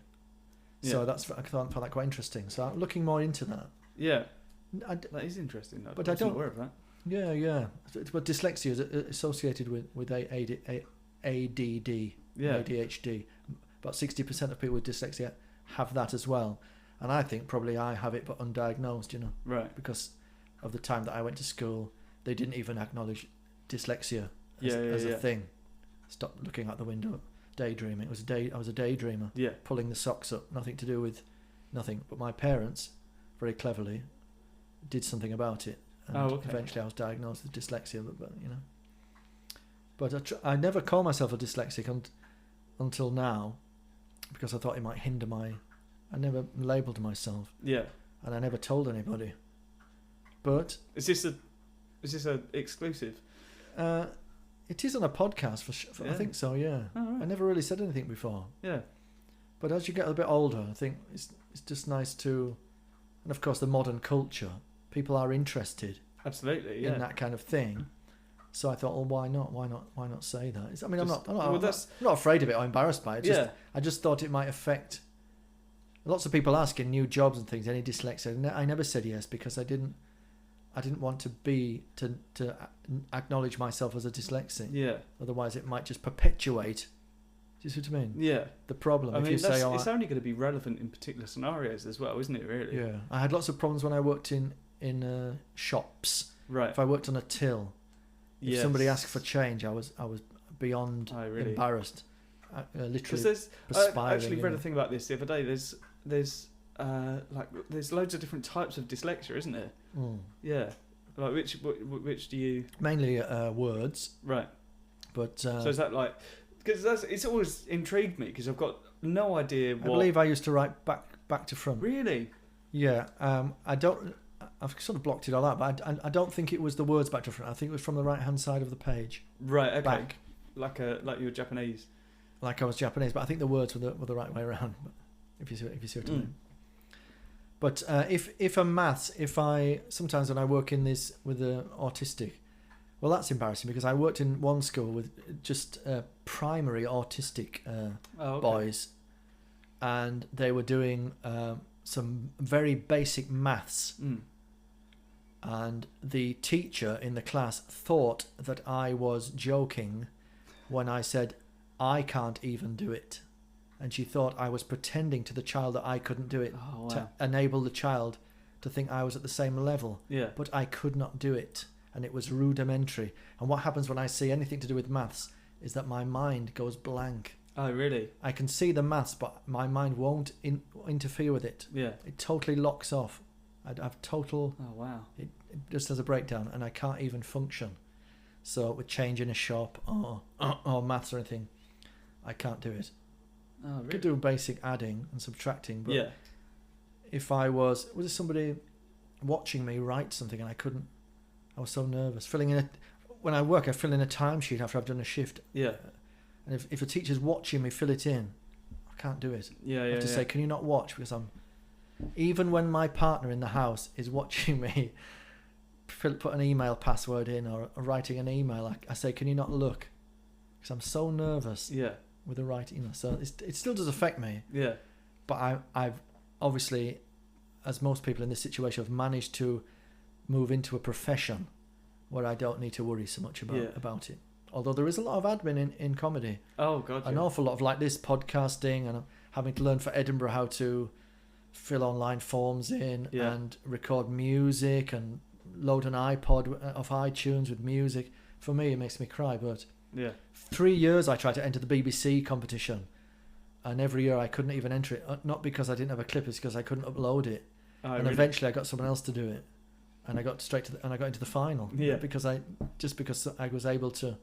Yeah. So I found that quite interesting. So I'm looking more into that. Yeah. That is interesting. But I don't. Aware of that. Yeah. But dyslexia is associated with ADD, ADHD. About 60% of people with dyslexia have that as well. And I think probably I have it, but undiagnosed, you know. Right. Because of the time that I went to school, they didn't even acknowledge dyslexia as a thing. Stop looking out the window, daydreaming. I was a daydreamer. Yeah. Pulling the socks up, nothing to do with nothing. But my parents, very cleverly, did something about it. And eventually I was diagnosed with dyslexia, but you know. But I never call myself a dyslexic until now, because I thought it might hinder I never labelled myself. Yeah. And I never told anybody. But is this a exclusive? It is on a podcast for sure. I think so. Yeah. Oh, right. I never really said anything before. Yeah. But as you get a bit older, I think it's just nice to, and of course the modern culture, people are interested. Absolutely. In that kind of thing. So I thought, well, why not say that? I'm not afraid of it or embarrassed by it. I just thought it might affect. Lots of people asking new jobs and things, any dyslexia. I never said yes because I didn't want to acknowledge myself as a dyslexic. Yeah. Otherwise, it might just perpetuate. Do you see what I mean? Yeah. The problem. It's only going to be relevant in particular scenarios as well, isn't it? Really. Yeah. I had lots of problems when I worked in shops. Right. If I worked on a till, if somebody asked for change, I was beyond embarrassed. Literally. I actually read a thing about this the other day. There's loads of different types of dyslexia, isn't there? Mm. Yeah. Like which do you? Mainly words. Right. But so is that like? Because it's always intrigued me because I've got no idea. I believe I used to write back to front. Really? Yeah. I've sort of blocked it all out, but I don't think it was the words back to front. I think it was from the right hand side of the page. Right. Okay. Back. Like you were Japanese. Like I was Japanese, but I think the words were the right way around. If you see what I mean. But if sometimes when I work in this with the autistic, well, that's embarrassing because I worked in one school with just primary autistic boys, and they were doing some very basic maths, And the teacher in the class thought that I was joking when I said, I can't even do it. And she thought I was pretending to the child that I couldn't do it to enable the child to think I was at the same level. Yeah. But I could not do it. And it was rudimentary. And what happens when I see anything to do with maths is that my mind goes blank. Oh, really? I can see the maths, but my mind won't interfere with it. Yeah. It totally locks off. I'd have total... Oh, wow. It just has a breakdown, and I can't even function. So with change in a shop or maths or anything, I can't do it. Oh, really? I could do basic adding and subtracting, but yeah. if I was there somebody watching me write something and I couldn't, I was so nervous. When I work, I fill in a timesheet after I've done a shift. Yeah. And if a teacher's watching me fill it in, I can't do it. Yeah, I have to say, can you not watch? Because even when my partner in the house is watching me put an email password in or writing an email, I say, can you not look? Because I'm so nervous. Yeah. With the writing, so it still does affect me. Yeah. But I've obviously, as most people in this situation, have managed to move into a profession where I don't need to worry so much about it. Although there is a lot of admin in comedy. Oh, God. An awful lot of like this podcasting, and I'm having to learn for Edinburgh how to fill online forms in and record music and load an iPod of iTunes with music. For me, it makes me cry, but... Yeah. 3 years I tried to enter the BBC competition, and every year I couldn't even enter it. Not because I didn't have a clip, it's because I couldn't upload it. Oh, and really? Eventually I got someone else to do it, and I got I got into the final. Yeah. Because I was able to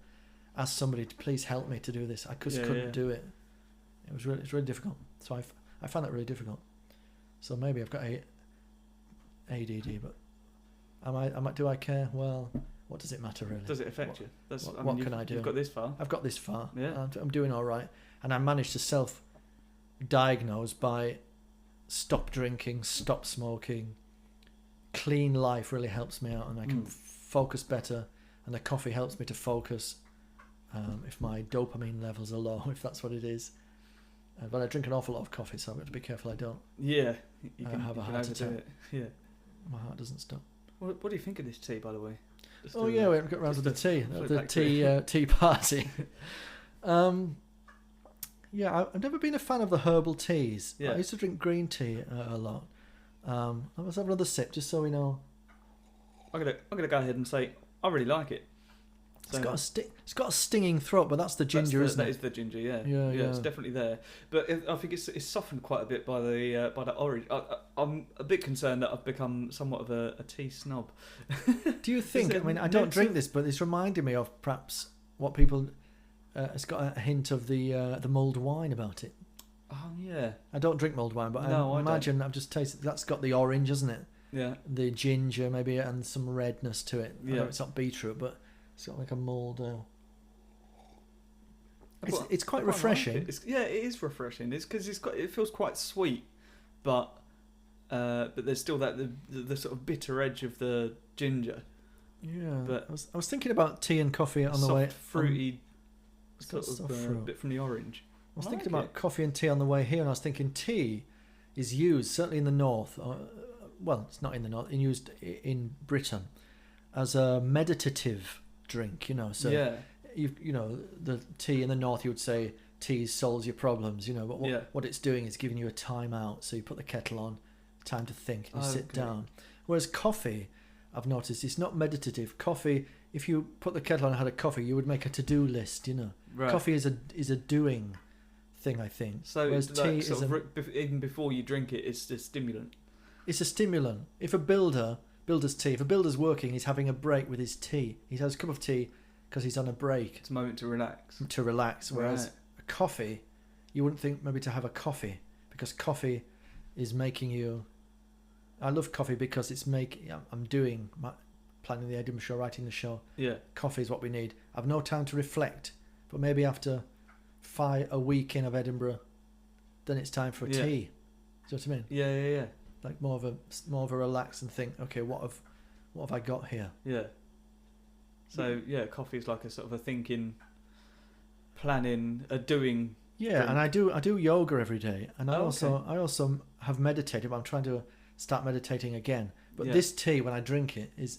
ask somebody to please help me to do this. I just couldn't do it. It's really difficult. So I found that really difficult. So maybe I've got ADD, but do I care? Well, what does it matter really? Does it affect you? What can I do? You've got this far. I've got this far. Yeah. I'm doing all right. And I managed to self-diagnose by stop drinking, stop smoking. Clean life really helps me out, and I can focus better. And the coffee helps me to focus if my dopamine levels are low, if that's what it is. But I drink an awful lot of coffee, so I've got to be careful I don't you can have a heart attack. it. Yeah. My heart doesn't stop. What do you think of this tea, by the way? We haven't got round to the tea. The tea party. I've never been a fan of the herbal teas. Yeah. I used to drink green tea a lot. Let's have another sip, just so we know. I'm gonna go ahead and say I really like it. So, it's got a stinging throat, but that's the ginger, isn't it? That is the ginger, yeah. Yeah. It's definitely there. But I think it's softened quite a bit by the orange. I'm a bit concerned that I've become somewhat of a tea snob. Do you think? I mean, I don't drink this, but it's reminding me of perhaps what people. It's got a hint of the mulled wine about it. Oh yeah. I don't drink mulled wine, but I imagine I've just tasted. That's got the orange, isn't it? Yeah. The ginger maybe, and some redness to it. Yeah. I know it's not beetroot, but it's got like a mulled. It's quite refreshing. Like it. It is refreshing. It's because it feels quite sweet, but there's still that the sort of bitter edge of the ginger. Yeah. But I was thinking about tea and coffee on the way. Fruity, sort of bit from the orange. I was thinking about coffee and tea on the way here, and I was thinking tea is used certainly in the north. Well, it's not in the north. It's used in Britain as a meditative drink. So the tea in the north, you would say tea solves your problems. But what it's doing is giving you a time out. So you put the kettle on, time to think, and sit down. Whereas coffee, I've noticed, it's not meditative. Coffee, if you put the kettle on and had a coffee, you would make a to-do list. Right. Coffee is a doing thing, I think. So whereas tea is even before you drink it, it's a stimulant. It's a stimulant. If a builder's tea, if a builder's working, he's having a break with his tea. He has a cup of tea because he's on a break. It's a moment to relax. Whereas a coffee, you wouldn't think maybe to have a coffee, because coffee is making you... I love coffee because it's I'm planning the Edinburgh show, writing the show. Yeah. Coffee is what we need. I've no time to reflect, but maybe after a week in of Edinburgh, then it's time for a tea. Do you know what I mean? Yeah. Like more of a relax and think, okay, what have I got here? Yeah. So coffee is like a sort of a thinking, planning, a doing. Yeah, drink. And I do yoga every day, and I also have meditated. But I'm trying to start meditating again. But this tea, when I drink it, is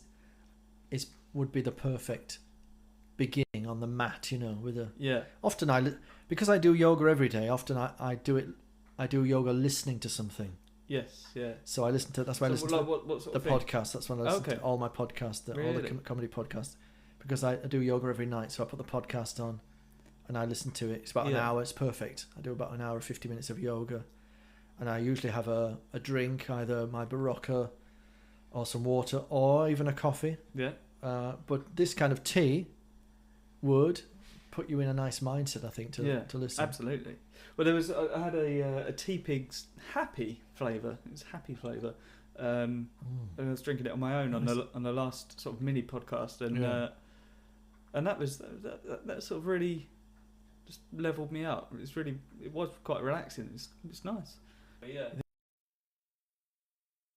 would be the perfect beginning on the mat, with a... Yeah. Often because I do yoga every day, often I do yoga listening to something. Yes, yeah. So I listen to... That's why I listen to what sort the of thing? podcast. That's when I listen to all my podcasts, all the comedy podcasts. Because I do yoga every night, so I put the podcast on and I listen to it. It's about an hour. It's perfect. I do about an hour, 50 minutes of yoga. And I usually have a drink, either my Barocca or some water or even a coffee. Yeah. But this kind of tea would put you in a nice mindset, I think, to listen. Absolutely. Well, I had a Tea Pig's happy flavour. It was happy flavour. And I was drinking it on my own on the last sort of mini podcast, and that sort of really just leveled me up. It was quite relaxing. It's nice. But yeah.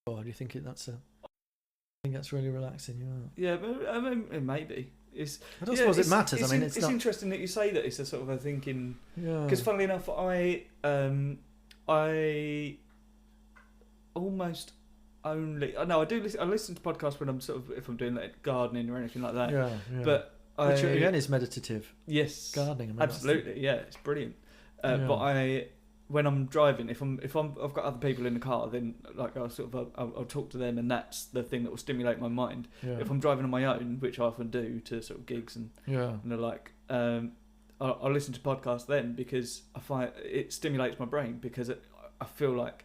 Oh, do you think that's really relaxing? Yeah, but I mean, maybe. I don't suppose it matters. It's interesting that you say that. It's a sort of a thinking. Yeah. Because funnily enough, I almost only. No, I do listen. I listen to podcasts when I'm if I'm doing like gardening or anything like that. Yeah. But which again is meditative. Yes. Gardening. Absolutely. Yeah, it's brilliant. But when I'm driving, if I've got other people in the car, then like I'll talk to them, and that's the thing that will stimulate my mind. Yeah. If I'm driving on my own, which I often do to sort of gigs and the like, I'll listen to podcasts then, because I find it stimulates my brain, because I feel like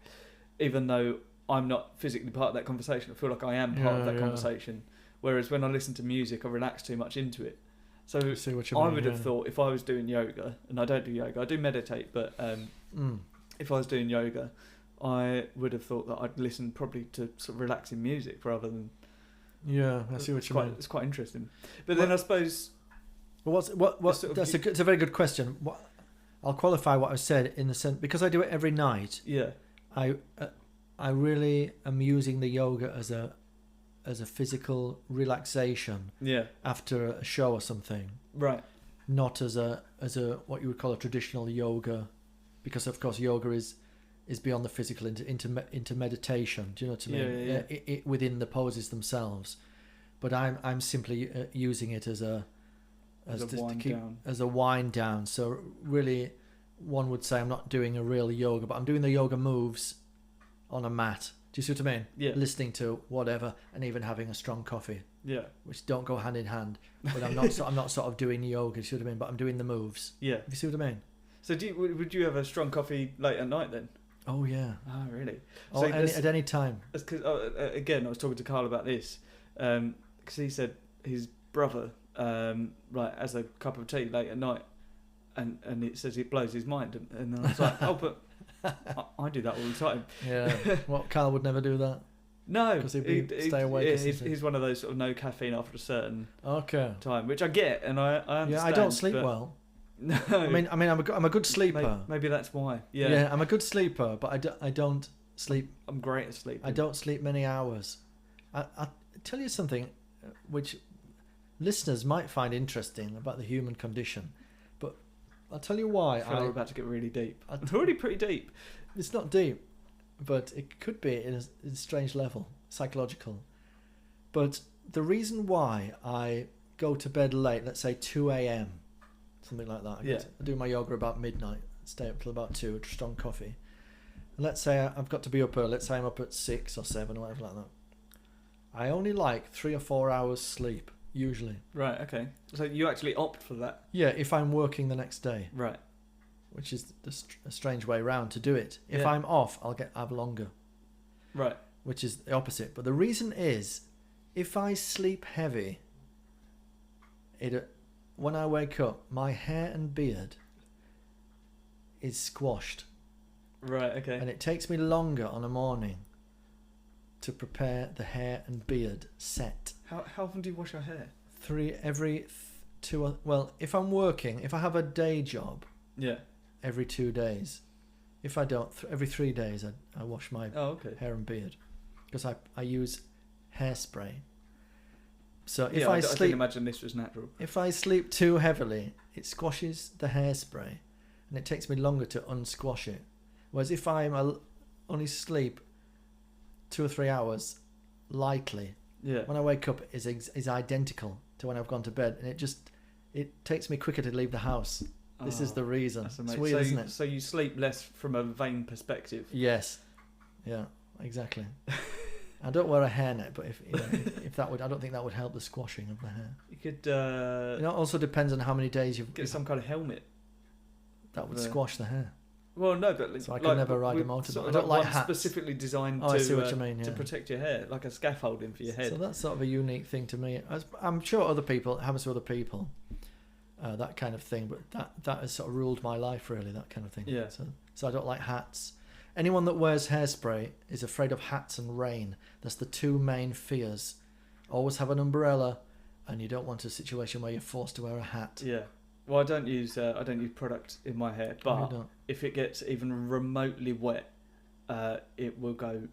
even though I'm not physically part of that conversation, I feel like I am part of that conversation. Whereas when I listen to music, I relax too much into it. So I would have thought, if I was doing yoga, and I don't do yoga, I do meditate, but if I was doing yoga, I would have thought that I'd listen probably to sort of relaxing music rather than... Yeah, I see what you mean. It's quite interesting. But then I suppose... Well, it's a very good question. I'll qualify what I said in the sense, because I do it every night. Yeah. I really am using the yoga as a physical relaxation. Yeah. After a show or something. Right. Not as a what you would call a traditional yoga, because of course yoga is beyond the physical into meditation. Do you know what I mean? Yeah. It within the poses themselves. But I'm simply using it as a wind down. So really, one would say I'm not doing a real yoga, but I'm doing the yoga moves on a mat. Do you see what I mean? Yeah. Listening to whatever, and even having a strong coffee. Yeah. Which don't go hand in hand. But I'm not sort of doing yoga. Do you see what I mean? But I'm doing the moves. Yeah. You see what I mean? So would you have a strong coffee late at night then? Oh yeah. Oh really? So at any time. Because again, I was talking to Carl about this, because he said his brother has a cup of tea late at night, and it says it blows his mind, and then I was like, oh, but I do that all the time. Yeah. Well, Carl would never do that. No, because he'd stay awake. He's one of those sort of no caffeine after a certain time, which I get, and I understand. Yeah, I don't sleep well. No, I mean, I'm a good sleeper. Maybe that's why. Yeah. Yeah, I'm a good sleeper, but I don't sleep. I'm great at sleeping. I don't sleep many hours. I'll tell you something, which listeners might find interesting about the human condition, but I'll tell you why. We're about to get really deep. It's already pretty deep. It's not deep, but it could be in a strange level, psychological. But the reason why I go to bed late, let's say 2 a.m., something like that. I do my yoga about midnight, stay up till about 2, strong coffee. And let's say I've got to be up early. Let's say I'm up at 6 or 7 or whatever like that. I only like 3 or 4 hours sleep, usually. Right, okay. So you actually opt for that? Yeah, if I'm working the next day. Right. Which is a strange way around to do it. If I'm off, I'll have longer. Right. Which is the opposite. But the reason is, if I sleep heavy, when I wake up, my hair and beard is squashed. Right, okay. And it takes me longer on a morning to prepare the hair and beard set. How often do you wash your hair? Every 2. Well, if I'm working, if I have a day job, every 2 days. If I don't, every 3 days I wash my hair and beard, because I use hairspray. So if I sleep, I can imagine this was natural. If I sleep too heavily, it squashes the hairspray, and it takes me longer to unsquash it. Whereas if I only sleep 2 or 3 hours, lightly. Yeah. When I wake up, is identical to when I've gone to bed, and it takes me quicker to leave the house. This is the reason. It's weird, isn't it? So you sleep less from a vain perspective. Yes. Yeah. Exactly. I don't wear a hairnet, but if that would, I don't think that would help the squashing of the hair. You could. It also depends on how many days you've get some kind of helmet. That would squash the hair. Well, no, but so I could never ride a motorbike. I don't like hats. Specifically designed I see what you mean, to protect your hair, like a scaffolding for your head. So that's sort of a unique thing to me. I'm sure other people, it happens to other people, that kind of thing. But that has sort of ruled my life, really, that kind of thing. Yeah. So I don't like hats. Anyone that wears hairspray is afraid of hats and rain. That's the two main fears. Always have an umbrella, and you don't want a situation where you're forced to wear a hat. Yeah. Well, I don't use product in my hair, but if it gets even remotely wet, it will go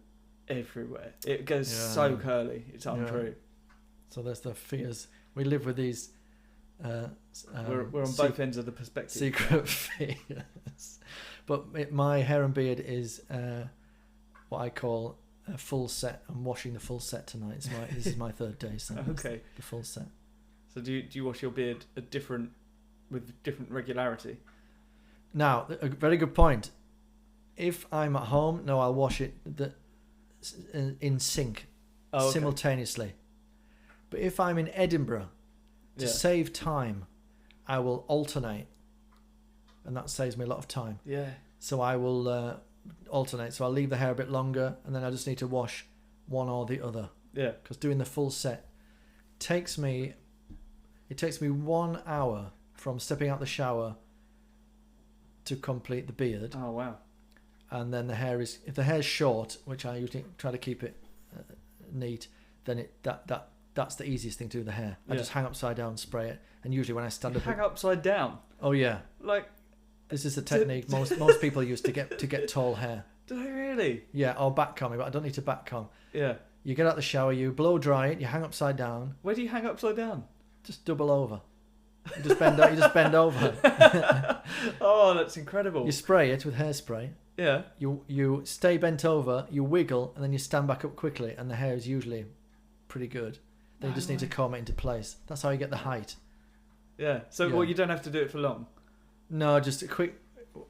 everywhere. It goes so curly, it's untrue. Yeah. So there's the fears. We live with these. We're on both ends of the perspective. Secret fears. But my hair and beard is what I call a full set. I'm washing the full set tonight. This is my third day, so okay. The full set. So do you wash your beard with different regularity? Now, a very good point. If I'm at home, no, I'll wash it in sync simultaneously. But if I'm in Edinburgh, to save time, I will alternate, and that saves me a lot of time. Yeah. So I will alternate. So I'll leave the hair a bit longer, and then I just need to wash one or the other. Yeah. Because doing the full set takes me 1 hour from stepping out the shower to complete the beard. Oh wow! And then if the hair's short, which I usually try to keep it neat, then that's the easiest thing to do with the hair. I just hang upside down, spray it, and usually when I stand up, hang upside down. Oh yeah, like this is the technique most people use to get tall hair. Do they really? Yeah, or back combing, but I don't need to back comb. Yeah. You get out the shower, you blow dry it, you hang upside down. Where do you hang upside down? Just double over. You just bend over. Oh, that's incredible. You spray it with hairspray. Yeah. You stay bent over, you wiggle, and then you stand back up quickly, and the hair is usually pretty good. Then you just need to comb it into place. That's how you get the height. Yeah. So well, you don't have to do it for long. No, just a quick,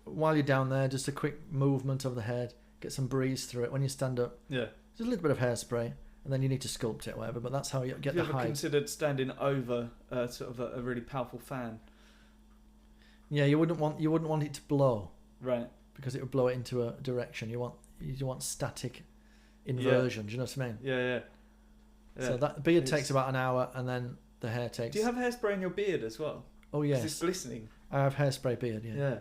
while you're down there, just a quick movement of the head, get some breeze through it. When you stand up, just a little bit of hairspray. And then you need to sculpt it or whatever, but that's how you get the height. Have you ever considered standing over sort of a really powerful fan? Yeah, you wouldn't want it to blow, right? Because it would blow it into a direction. You want static inversion. Do you know what I mean? Yeah. So that beard takes about an hour, and then the hair takes. Do you have hairspray in your beard as well? Oh yes, it's glistening. I have hairspray beard. Yeah.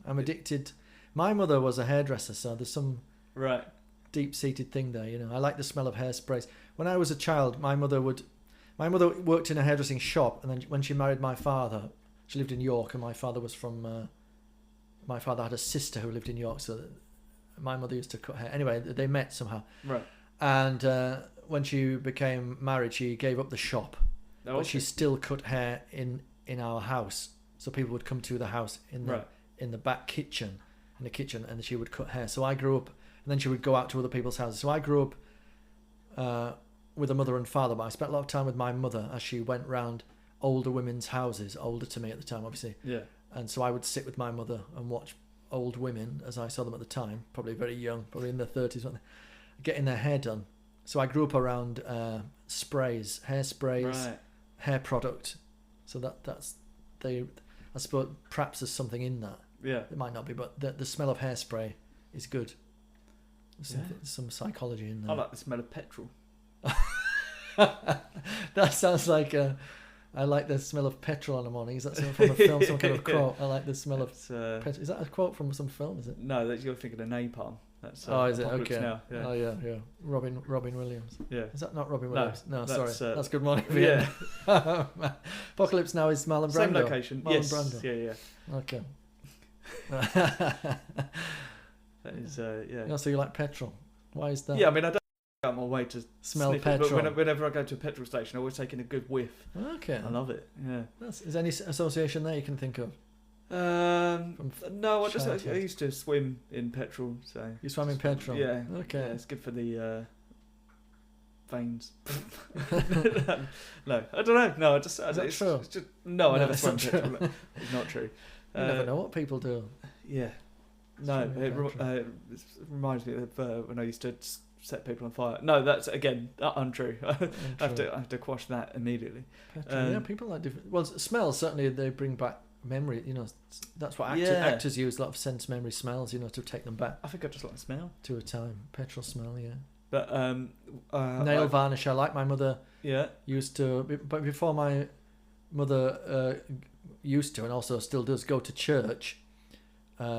I'm addicted. My mother was a hairdresser, so there's some deep-seated thing there, I like the smell of hairsprays. When I was a child, my mother worked in a hairdressing shop, and then when she married my father, she lived in York, and my father had a sister who lived in York, so my mother used to cut hair. Anyway, they met somehow. Right. And when she became married, she gave up the shop, but she still cut hair in our house. So people would come to the house in the back kitchen, and she would cut hair. So I grew up. And then she would go out to other people's houses. So I grew up with a mother and father, but I spent a lot of time with my mother as she went round older women's houses, older to me at the time, obviously. Yeah. And so I would sit with my mother and watch old women, as I saw them at the time, probably very young, probably in their 30s, getting their hair done. So I grew up around sprays, hair product. So I suppose perhaps there's something in that. Yeah. It might not be, but the smell of hairspray is good. Some psychology in there. I like the smell of petrol. That sounds like I like the smell of petrol in the morning. Is that something from a film? Some kind of quote? I like the smell of petrol. Is that a quote from some film? Is it? No, you're thinking of napalm. That's is it? Okay. Now. Yeah. Oh yeah. Robin Williams. Yeah. Is that not Robin Williams? No, that's, sorry. That's Good Morning Vietnam. Yeah. Apocalypse Now is Marlon Brando. Same location. Marlon Brando. Yeah. Okay. That is, So you like petrol? Why is that? Yeah, I mean, I don't go out my way to smell petrol. But whenever I go to a petrol station, I always take in a good whiff. Okay. I love it. Yeah. Is there any association there you can think of? No, I used to swim in petrol. So you swam in petrol? Yeah. Okay. Yeah, it's good for the veins. No, I don't know. No, Is that true? It's just, no, I never it's swam not petrol. No, it's not true. You never know what people do. Yeah. No, it reminds me of when I used to set people on fire. No, that's again untrue. I have to quash that immediately. People like different. Well, smells certainly they bring back memory. You know, that's what actors use. A lot of sense memory smells. You know, to take them back. I think I just like the smell to a time. Petrol smell, yeah. But nail varnish. I like my mother. Yeah. Used to, but before my mother used to, and also still does, go to church.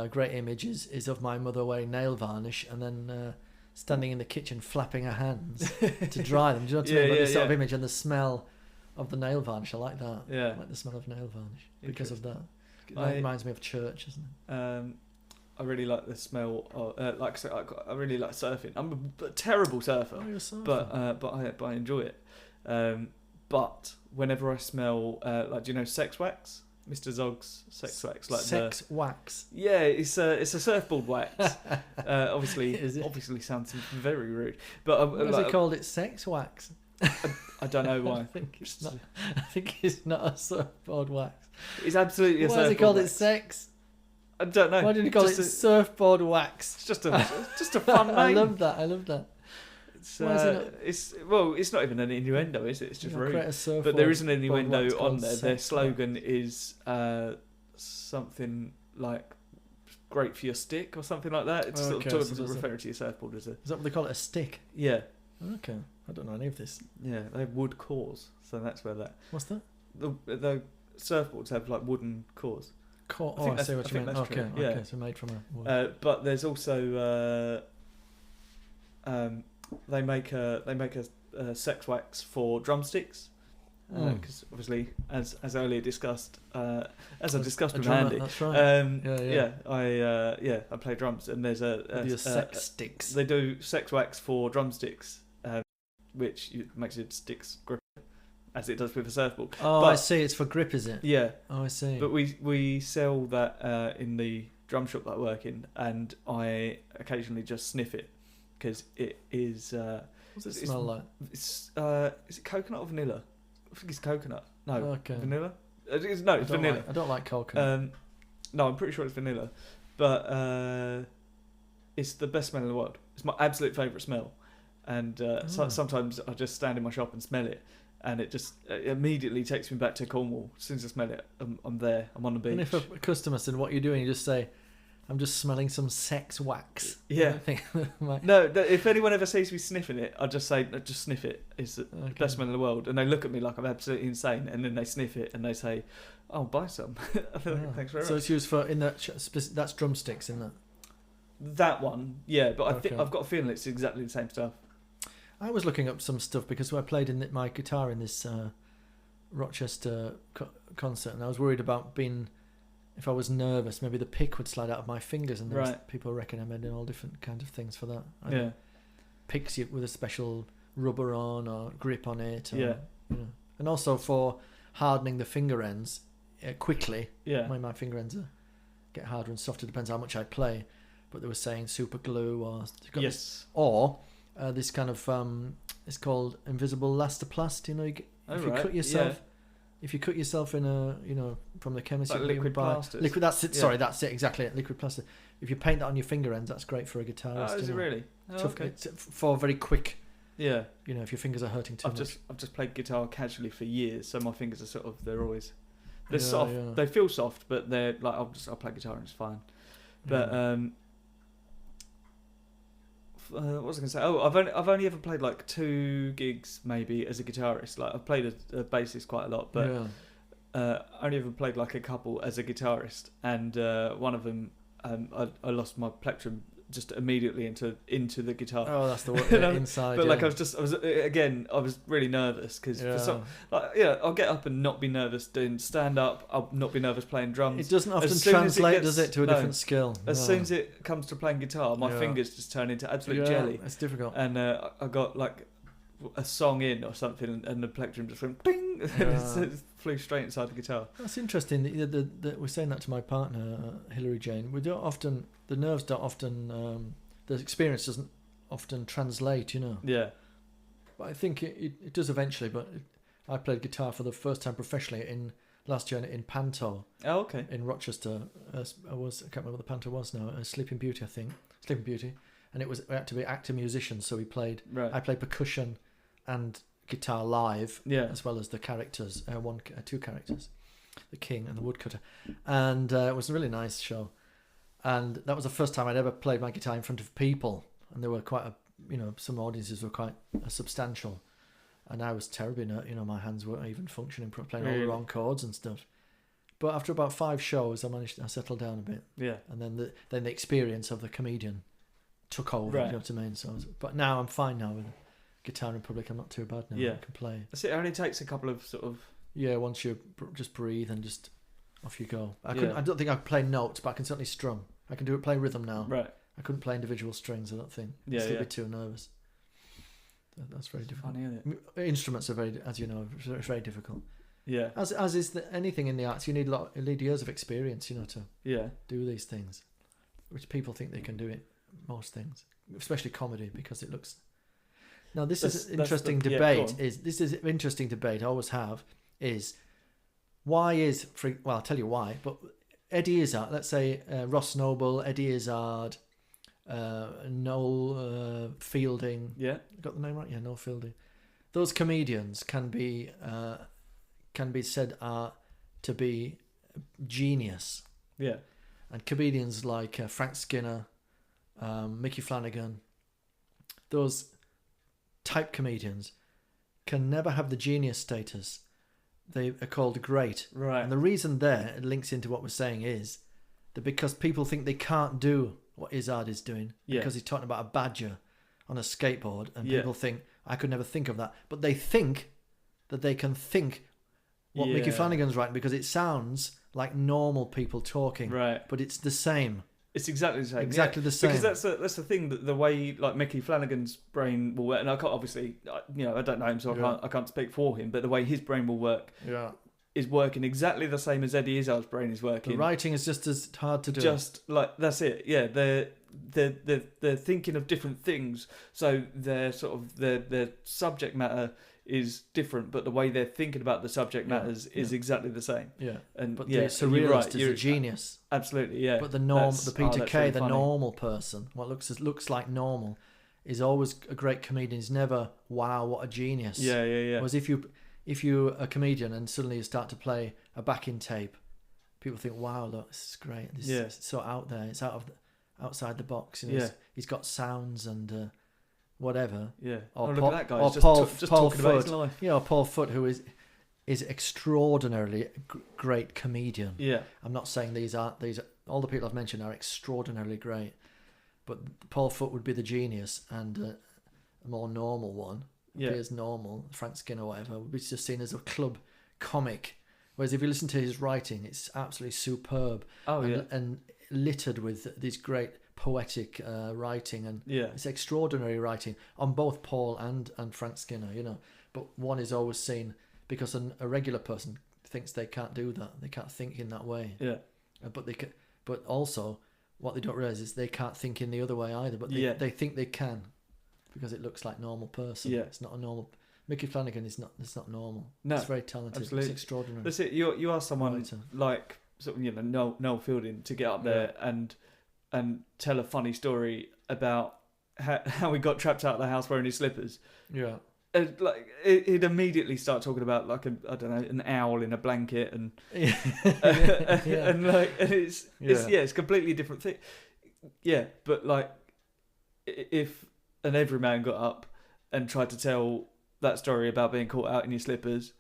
Great image is of my mother wearing nail varnish and then standing in the kitchen flapping her hands to dry them. Do you know what I mean? But this sort of image and the smell of the nail varnish, I like that. Yeah. I like the smell of nail varnish because of that. It reminds me of church, isn't it? I really like the smell of, I really like surfing. I'm a terrible surfer, you're a surfer. but I enjoy it. But whenever I smell, do you know sex wax? Mr. Zog's sex wax, like sex wax. Yeah, it's a surfboard wax. Obviously sounds very rude, but why has he called it sex wax? I don't know why. I think it's not a surfboard wax. It's absolutely a surfboard. Why has he called wax. it sex? I don't know. Why did he call it surfboard wax? It's just a fun name. I love that. It's not even an innuendo, is it? It's just rude. But there is an innuendo on there. Their slogan is something like "great for your stick" or something like that. It's sort of referring to your surfboard as a. Is that what they call it? A stick? Yeah. Okay, I don't know any of this. Yeah, they have wood cores, so that's where that. What's that? The surfboards have like wooden cores. I see what you mean. Okay, yeah. So made from a wood. But there's also they make a sex wax for drumsticks because obviously as earlier discussed as I discussed with Andy, that's right. I play drums and there's sex sticks. They do sex wax for drumsticks, which makes your sticks grip as it does with a surfboard. But I see. It's for grip, is it? Yeah. Oh, I see. But we sell that in the drum shop that I work in, and I occasionally just sniff it because it is. What's it smell like? Is it coconut or vanilla? I think it's coconut. No, okay. Vanilla. It's vanilla. I don't like coconut. No, I'm pretty sure it's vanilla, but it's the best smell in the world. It's my absolute favourite smell, and sometimes I just stand in my shop and smell it. And it just immediately takes me back to Cornwall. As soon as I smell it, I'm there. I'm on the beach. And if a customer said, "What are you doing?" you just say, "I'm just smelling some sex wax." Yeah. No, if anyone ever sees me sniffing it, I just say, "Just sniff it. It's the best smell in the world." And they look at me like I'm absolutely insane. And then they sniff it and they say, "Oh, buy some." Thanks very much. So it's used for that's drumsticks in that. That one, yeah. But I think I've got a feeling it's exactly the same stuff. I was looking up some stuff because I played my guitar in this Rochester concert, and I was worried about if I was nervous, maybe the pick would slide out of my fingers, and people recommending all different kinds of things for that. Picks you with a special rubber on or grip on it. Or, and also for hardening the finger ends quickly. Yeah, my finger ends get harder and softer, depends how much I play. But they were saying super glue or this kind of it's called invisible elastoplast. You know, if you cut yourself, if you cut yourself in from the chemist, like liquid plaster. Liquid. That's it. Yeah. Sorry, that's it exactly. Liquid plaster. If you paint that on your finger ends, that's great for a guitarist. Oh, is it really? Oh, okay. It's for very quick. Yeah. If your fingers are hurting too much. I've just played guitar casually for years, so my fingers are they're always soft. Yeah. They feel soft, but they're like I'll play guitar and it's fine. But what was I going to say? Oh, I've only ever played like 2 gigs maybe as a guitarist. Like I've played a bassist quite a lot, but only ever played like a couple as a guitarist. And one of them, I lost my plectrum just immediately into the guitar. Oh, that's the one inside. But I was really nervous because I'll get up and not be nervous doing stand up. I'll not be nervous playing drums. It doesn't often translate, does it, to a different skill? As soon as it comes to playing guitar, my fingers just turn into absolute jelly. It's difficult. And I got like a song in or something, and the plectrum just went ping, and it flew straight inside the guitar. That's interesting. We're saying that to my partner, Hilary Jane. The nerves don't often, the experience doesn't often translate. Yeah. But I think it does eventually. But I played guitar for the first time professionally last year in Panto. Oh, okay. In Rochester. I can't remember what the Panto was now. Sleeping Beauty, I think. Sleeping Beauty. And we had to be actor musicians, so we played. Right. I played percussion and guitar live, as well as the characters. Two characters, the king and the woodcutter, and it was a really nice show. And that was the first time I'd ever played my guitar in front of people, and there were some audiences were quite substantial, and I was terribly, my hands weren't even functioning, playing all the wrong chords and stuff. But after about 5 shows, I settled down a bit. Yeah. And then the experience of the comedian took over. Right. You know what I mean? But now I'm fine now with guitar in public. I'm not too bad now. Yeah. I can play. It only takes a couple of sort of. Yeah. Once you just breathe and just off you go. I don't think I can play notes, but I can certainly strum. I can play rhythm now. Right. I couldn't play individual strings. I don't think. Yeah. I'd still be too nervous. That's very difficult. Funny, isn't it? Instruments are very, as you know, it's very difficult. Yeah. As is anything in the arts, you need years of experience, to do these things, which people think they can do it. Most things, especially comedy, because it looks. Now this is an interesting debate. This is an interesting debate. I always have is why I'll tell you why. But Eddie Izzard, let's say Ross Noble, Eddie Izzard, Noel Fielding. Yeah, got the name right. Yeah, Noel Fielding. Those comedians can be said to be genius. Yeah, and comedians like Frank Skinner. Mickey Flanagan, those type comedians can never have the genius status. They are called great. Right. And the reason it links into what we're saying is that because people think they can't do what Izzard is doing because he's talking about a badger on a skateboard, and people think, I could never think of that. But they think that they can think what Mickey Flanagan's writing because it sounds like normal people talking. Right. But it's the same. It's exactly the same. Exactly the same. Because that's the thing, that the way like Mickey Flanagan's brain will work, and I can't obviously, I don't know him, so I can't speak for him, but the way his brain will work is working exactly the same as Eddie Izzard's brain is working. The writing is just as hard to do. Just like, that's it. Yeah, they're thinking of different things, so their subject matter is different, but the way they're thinking about the subject matters is exactly the same. Yeah, but the surrealist is a genius. Absolutely, yeah. But the Peter Kay, really the funny. Normal person, what looks like normal, is always a great comedian. He's never, wow, what a genius. Yeah. Whereas if you're a comedian and suddenly you start to play a backing tape, people think, wow, look, this is great. This is so out there. It's outside the box. He's got sounds and. Whatever. Yeah. Or look at that guy. Or just Paul talking Foot, about his life. Paul Foot, who is extraordinarily great comedian. Yeah. I'm not saying these all the people I've mentioned are extraordinarily great, but Paul Foot would be the genius, and a more normal one appears normal. Frank Skinner or whatever would be just seen as a club comic. Whereas if you listen to his writing, it's absolutely superb. And littered with these great poetic writing, and it's extraordinary writing on both Paul and Frank Skinner, but one is always seen because a regular person thinks they can't do that, they can't think in that way, but also what they don't realize is they can't think in the other way either, but they think they can because it looks like normal person. It's not a normal. Mickey Flanagan is not. It's not normal. No, it's very talented. Absolutely. It's extraordinary. That's it. You are someone like sort of Noel Fielding to get up there and tell a funny story about how he got trapped out of the house wearing his slippers. Yeah. He'd immediately start talking about an owl in a blanket and it's completely different thing. Yeah, but like if an everyman got up and tried to tell that story about being caught out in your slippers,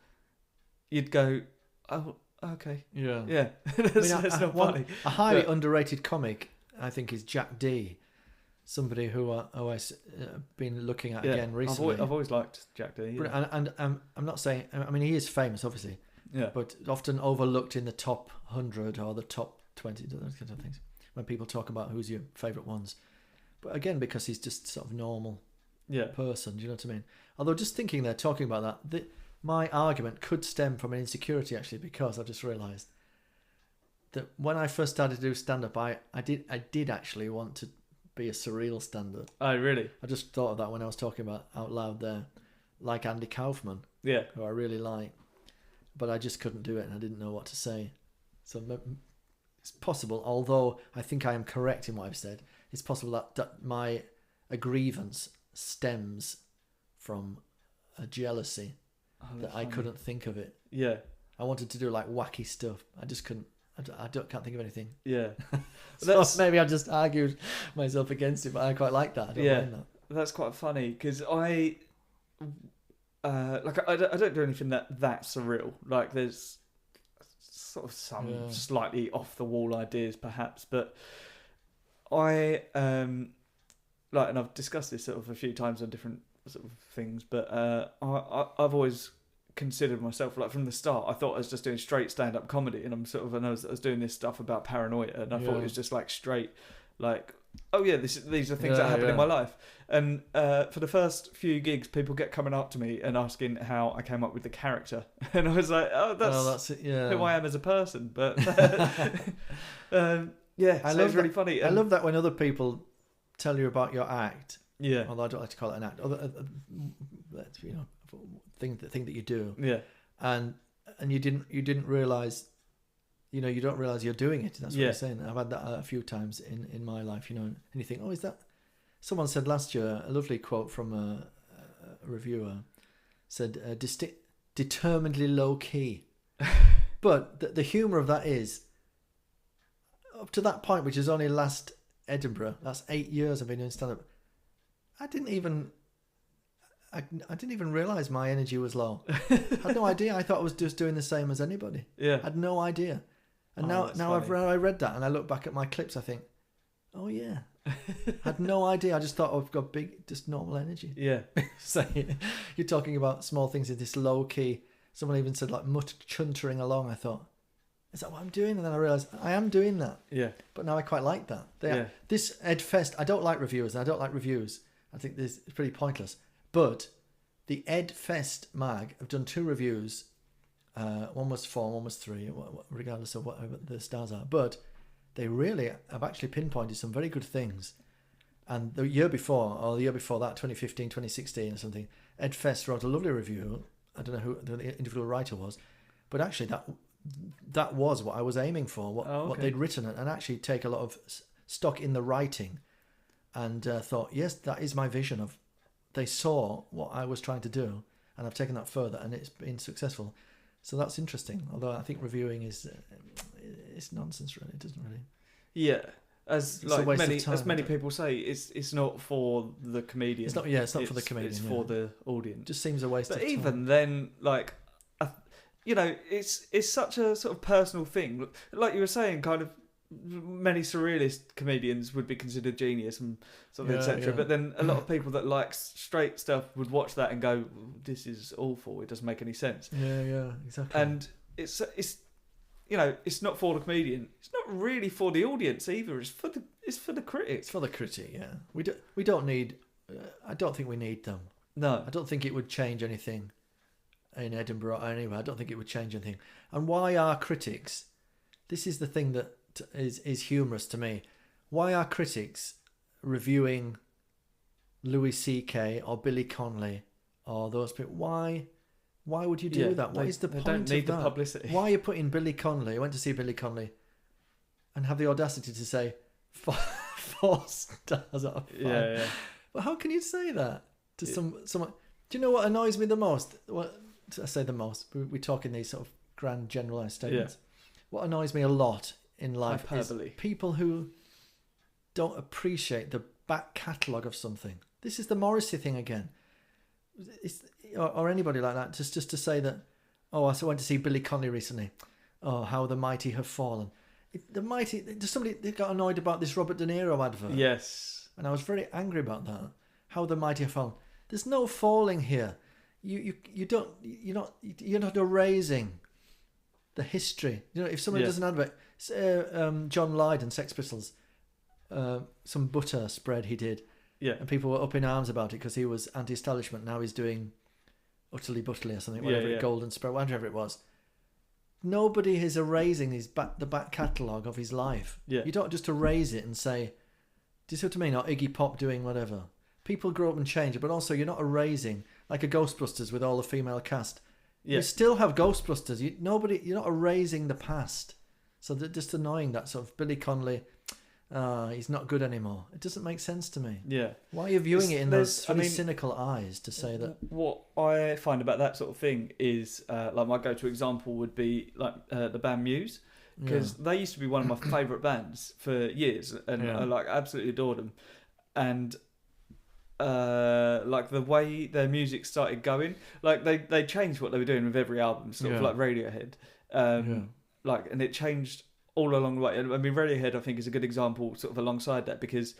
you'd go, oh, okay. Yeah. That's not funny. A highly underrated comic, I think, is Jack D. Somebody who I've been looking at again recently. I've always liked Jack D. Yeah. And I'm not saying, I mean, he is famous, obviously. Yeah. But often overlooked in the top 100 or the top 20, those kinds of things, when people talk about who's your favourite ones. But again, because he's just sort of normal person, do you know what I mean? Although just thinking there, talking about that, my argument could stem from an insecurity, actually, because I've just realised that when I first started to do stand-up, I did actually want to be a surreal stand-up. Oh, really? I just thought of that when I was talking about out loud there. like Andy Kaufman, Yeah. who I really like, but I just couldn't do it, and I didn't know what to say. So it's possible, although I think I am correct in what I've said, it's possible that my grievance stems from a jealousy that I couldn't think of it. Yeah. I wanted to do like wacky stuff. I just couldn't. Can't think of anything. Yeah. So maybe I just argued myself against it, but I quite like that. I don't mind that. That's quite funny because I don't do anything that surreal. Like there's sort of some slightly off the wall ideas perhaps, but I and I've discussed this sort of a few times on different sort of things, but I've always considered myself, like from the start I thought I was just doing straight stand-up comedy, and I was doing this stuff about paranoia, and I thought it was just like straight, like, oh yeah, these are things that happen in my life. And for the first few gigs, people get coming up to me and asking how I came up with the character, and I was like, that's it, who I am as a person. But it's really funny. I love that when other people tell you about your act. Yeah. Although I don't like to call it an act. Thing that you do. Yeah. And you didn't realise, you don't realise you're doing it. That's what you're saying. I've had that a few times in my life, and you think, oh, is that... Someone said last year, a lovely quote from a reviewer, said, determinedly low key. But the humour of that is, up to that point, which is only last Edinburgh, that's 8 years I've been doing stand-up, I didn't even realise my energy was low. I had no idea. I thought I was just doing the same as anybody. Yeah. I had no idea. And now I read that and I look back at my clips, I think, oh yeah. I had no idea. I just thought I've got big, just normal energy. Yeah. So you're talking about small things in this low key. Someone even said like chuntering along. I thought, is that what I'm doing? And then I realised I am doing that. Yeah. But now I quite like that. This Ed Fest, I don't like reviewers. And I don't like reviews. I think this is pretty pointless. But the Ed Fest mag have done 2 reviews. One was 4, one was 3, regardless of what the stars are. But they really have actually pinpointed some very good things. And the year before that, 2015, 2016 or something, Ed Fest wrote a lovely review. I don't know who the individual writer was. But actually that was what I was aiming for, what they'd written, and actually take a lot of stock in the writing. And thought, yes, that is my vision of... They saw what I was trying to do, and I've taken that further, and it's been successful. So that's interesting. Although I think reviewing is it's nonsense, really. It doesn't really. Yeah, as many people say, it's not for the comedian. It's not for the comedian. It's for the audience. It just seems a waste of time. But even then, it's such a sort of personal thing. Like you were saying, kind of. Many surrealist comedians would be considered genius and sort of etc. But then a lot of people that like straight stuff would watch that and go, "This is awful. It doesn't make any sense." Yeah, exactly. And it's not for the comedian. It's not really for the audience either. It's for the critic. It's for the critic. Yeah, we don't need. I don't think we need them. No, I don't think it would change anything in Edinburgh or anywhere. I don't think it would change anything. And why are critics? This is the thing that is humorous to me. Why are critics reviewing Louis C.K. or Billy Connolly or those people? Why would you do that? What is the point of that? They don't need the publicity. Why are you putting Billy Connolly? I went to see Billy Connolly and have the audacity to say 4 stars out of 5. Yeah. But how can you say that to someone? Do you know what annoys me the most? I say the most. We talk in these sort of grand generalised statements. What annoys me a lot in life Hyperbole. Is people who don't appreciate the back catalogue of something. This is the Morrissey thing again. Or anybody like that. Just to say that, I went to see Billy Connolly recently. Oh, how the mighty have fallen. They got annoyed about this Robert De Niro advert. Yes. And I was very angry about that. How the mighty have fallen. There's no falling here. You're not erasing the history. If somebody does an advert, John Lydon, Sex Pistols, some butter spread he did, and people were up in arms about it because he was anti-establishment. Now he's doing Utterly Butterly or something, Golden Spread, whatever it was. Nobody is erasing the back catalogue of his life. You don't just erase it and say, do you see what I mean? Or Iggy Pop doing whatever. People grow up and change, but also you're not erasing like a Ghostbusters with all the female cast. Yeah. You still have Ghostbusters. You're not erasing the past. So they're just annoying that sort of Billy Connolly. He's not good anymore. It doesn't make sense to me. Yeah. Why are you viewing it in those really cynical eyes to say that? What I find about that sort of thing is, like my go-to example would be like the band Muse, because they used to be one of my favourite bands for years, and I like absolutely adored them. And like the way their music started going, like they changed what they were doing with every album, sort of like Radiohead, like, and it changed all along the way. I mean, Radiohead I think is a good example, sort of alongside that, because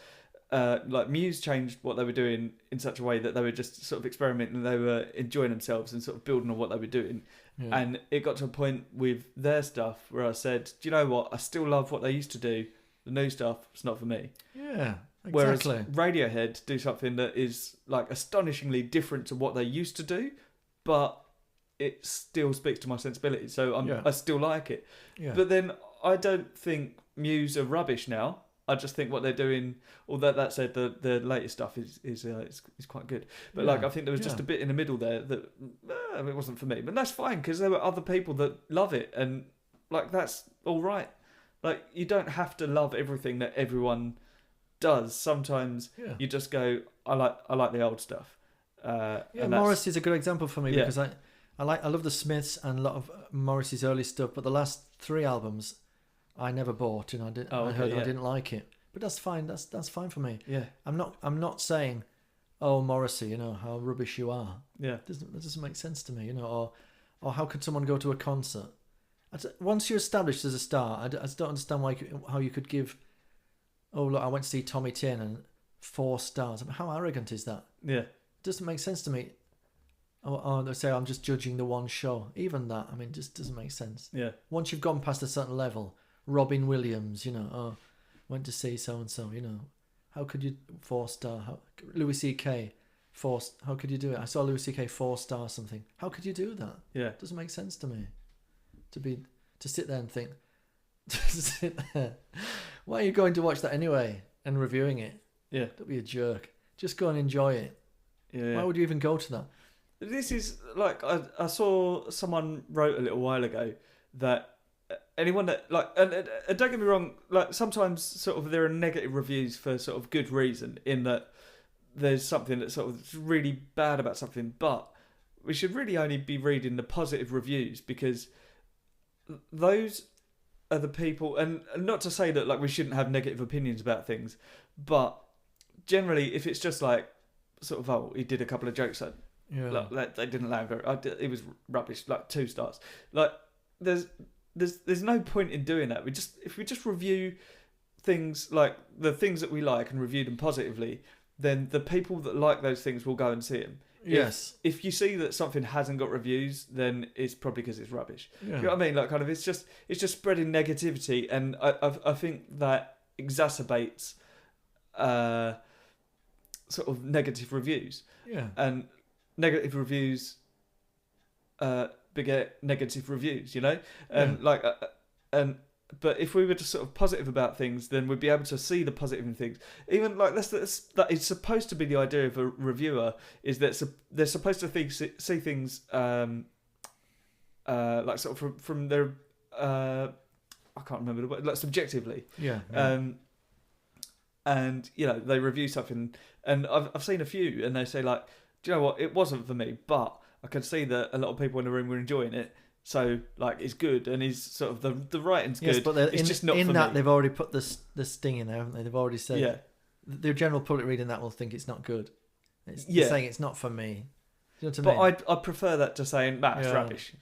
like Muse changed what they were doing in such a way that they were just sort of experimenting, and they were enjoying themselves and sort of building on what they were doing. And it got to a point with their stuff where I said, do you know what, I still love what they used to do, the new stuff, it's not for me. Exactly. Whereas Radiohead do something that is like astonishingly different to what they used to do, but it still speaks to my sensibilities, so I still like it. But then I don't think Muse are rubbish now. I just think what they're doing, although that said, the latest stuff is quite good. But like I think there was just a bit in the middle there that it wasn't for me. But that's fine, because there were other people that love it, and like that's all right. Like you don't have to love everything that everyone does. Sometimes you just go, I like the old stuff. And Morrissey's a good example for me, because I love the Smiths and a lot of Morrissey's early stuff, but the last 3 albums I never bought, and I heard I didn't like it. But that's fine. That's fine for me. Yeah. I'm not saying, oh Morrissey, how rubbish you are. Yeah. That doesn't make sense to me, or how could someone go to a concert? Once you're established as a star, I just don't understand how you could give. Oh look, I went to see Tommy Tin and 4 stars. I mean, how arrogant is that? Yeah. It doesn't make sense to me. Oh, they say I'm just judging the one show. Even that, I mean, just doesn't make sense. Yeah. Once you've gone past a certain level, Robin Williams, went to see so and so, how could you 4-star? Louis C.K. 4. How could you do it? I saw Louis C.K. 4-star something. How could you do that? Yeah. It doesn't make sense to me. To sit there and think, why are you going to watch that anyway and reviewing it? Yeah. Don't be a jerk. Just go and enjoy it. Yeah. Why would you even go to that? This is like I saw someone wrote a little while ago that anyone that like and don't get me wrong, like sometimes sort of there are negative reviews for sort of good reason, in that there's something that's sort of really bad about something, but we should really only be reading the positive reviews, because those are the people, and not to say that like we shouldn't have negative opinions about things, but generally if it's just like sort of, oh, he did a couple of jokes that like, they didn't land very, it was rubbish, like 2 stars, like there's no point in doing that. If we just review things, like the things that we like, and review them positively, then the people that like those things will go and see them. Yes. If you see that something hasn't got reviews, then it's probably because it's rubbish. Yeah. You know what I mean? Like, kind of, it's just spreading negativity, and I think that exacerbates sort of negative reviews. Yeah. And negative reviews beget negative reviews, and but if we were just sort of positive about things, then we'd be able to see the positive in things. Even like that is supposed to be the idea of a reviewer, is that they're supposed to see things like sort of from their I can't remember the word, like subjectively. Yeah. And they review something, and I've seen a few, and they say like, do you know what, it wasn't for me, but I could see that a lot of people in the room were enjoying it. So, like, it's good, and he's sort of the writing's good. But it's just not for me. In that, they've already put the sting in there, haven't they? They've already said the general public reading that will think it's not good. They're saying it's not for me. You know what I mean? But I prefer that to saying it's rubbish.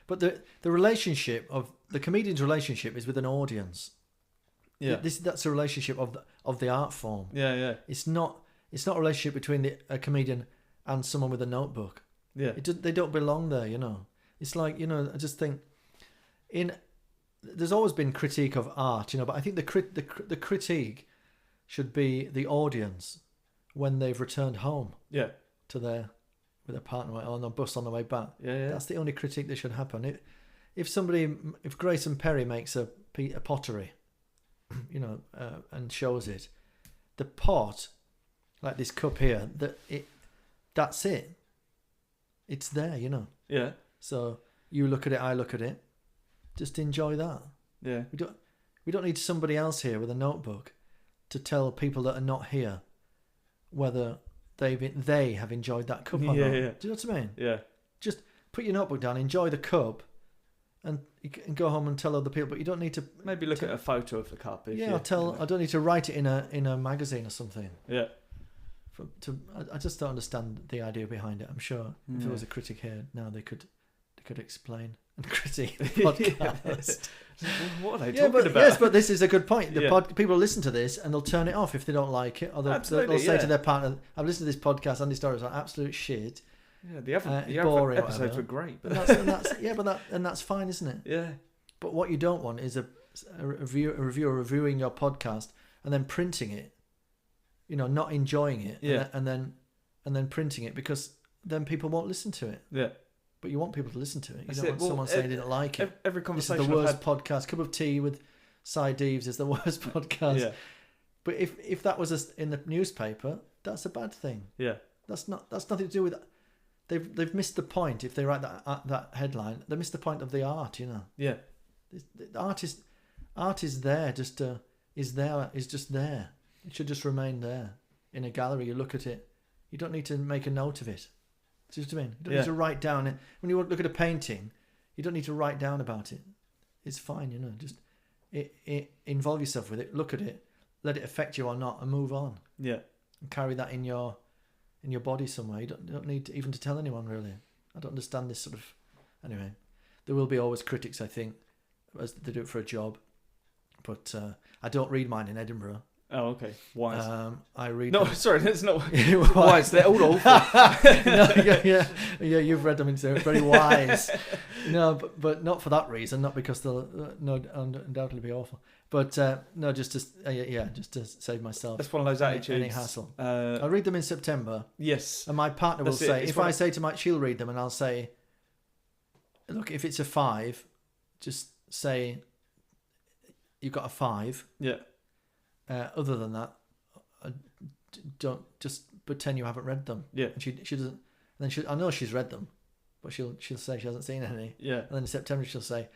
But the relationship of the comedian's relationship is with an audience. Yeah, that's a relationship of the art form. Yeah, yeah. It's not a relationship between a comedian and someone with a notebook. Yeah, they don't belong there. It's like, I just think there's always been critique of art, but I think the critique should be the audience when they've returned home. Yeah. With their partner on a bus on the way back. Yeah, yeah. That's the only critique that should happen. If Grayson Perry makes a pottery, and shows it, the pot, like this cup here, that's it. It's there, you know. Yeah. So you look at it, I look at it. Just enjoy that. Yeah. We don't need somebody else here with a notebook to tell people that are not here whether they have enjoyed that cup or not. Yeah. Do you know what I mean? Yeah. Just put your notebook down, enjoy the cup, and you can go home and tell other people. But you don't need to maybe look at a photo of the cup. I don't need to write it in a magazine or something. Yeah. I just don't understand the idea behind it. I'm sure if there was a critic here now, they could explain and critique the podcast. What are they talking about? Yes, but this is a good point. People listen to this and they'll turn it off if they don't like it, or they'll say to their partner, "I've listened to this podcast. Andy Storey is like absolute shit." Yeah, the other boring episodes were great. But that's fine, isn't it? Yeah. But what you don't want is a reviewer reviewing your podcast and then printing it. You know, not enjoying it, and then printing it, because then people won't listen to it. Yeah. But you want people to listen to it. You don't want someone saying they didn't like it. Every conversation this is the worst podcast. Cup of tea with Deaves is the worst podcast. Yeah. But if that was in the newspaper, that's a bad thing. Yeah. That's nothing to do with. They've missed the point if they write that headline. They missed the point of the art. You know. Yeah. The art is there. Just there. It should just remain there in a gallery. You look at it. You don't need to make a note of it. Do you know what I mean? You don't need to write down it. When you look at a painting, you don't need to write down about it. It's fine, you know. Just involve yourself with it. Look at it. Let it affect you or not, and move on. Yeah. And carry that in your body somewhere. You don't need to, even to tell anyone, really. I don't understand this sort of... Anyway, there will be always critics, I think, as they do it for a job. But I don't read mine in Edinburgh. Oh, okay. Wise. I read. No, sorry, that's not wise. They're all awful. Yeah. You've read them into very wise. No, but not for that reason. Not because they'll undoubtedly be awful. But no, just to save myself. That's one of those attitudes. Any hassle. I'll read them in September. Yes. And my partner will say, if I say to she'll read them, and I'll say, look, if it's a 5, just say you've got a 5. Yeah. Other than that, don't just pretend you haven't read them. Yeah. And she doesn't. And then I know she's read them, but she'll say she hasn't seen any. Yeah. And then in September she'll say,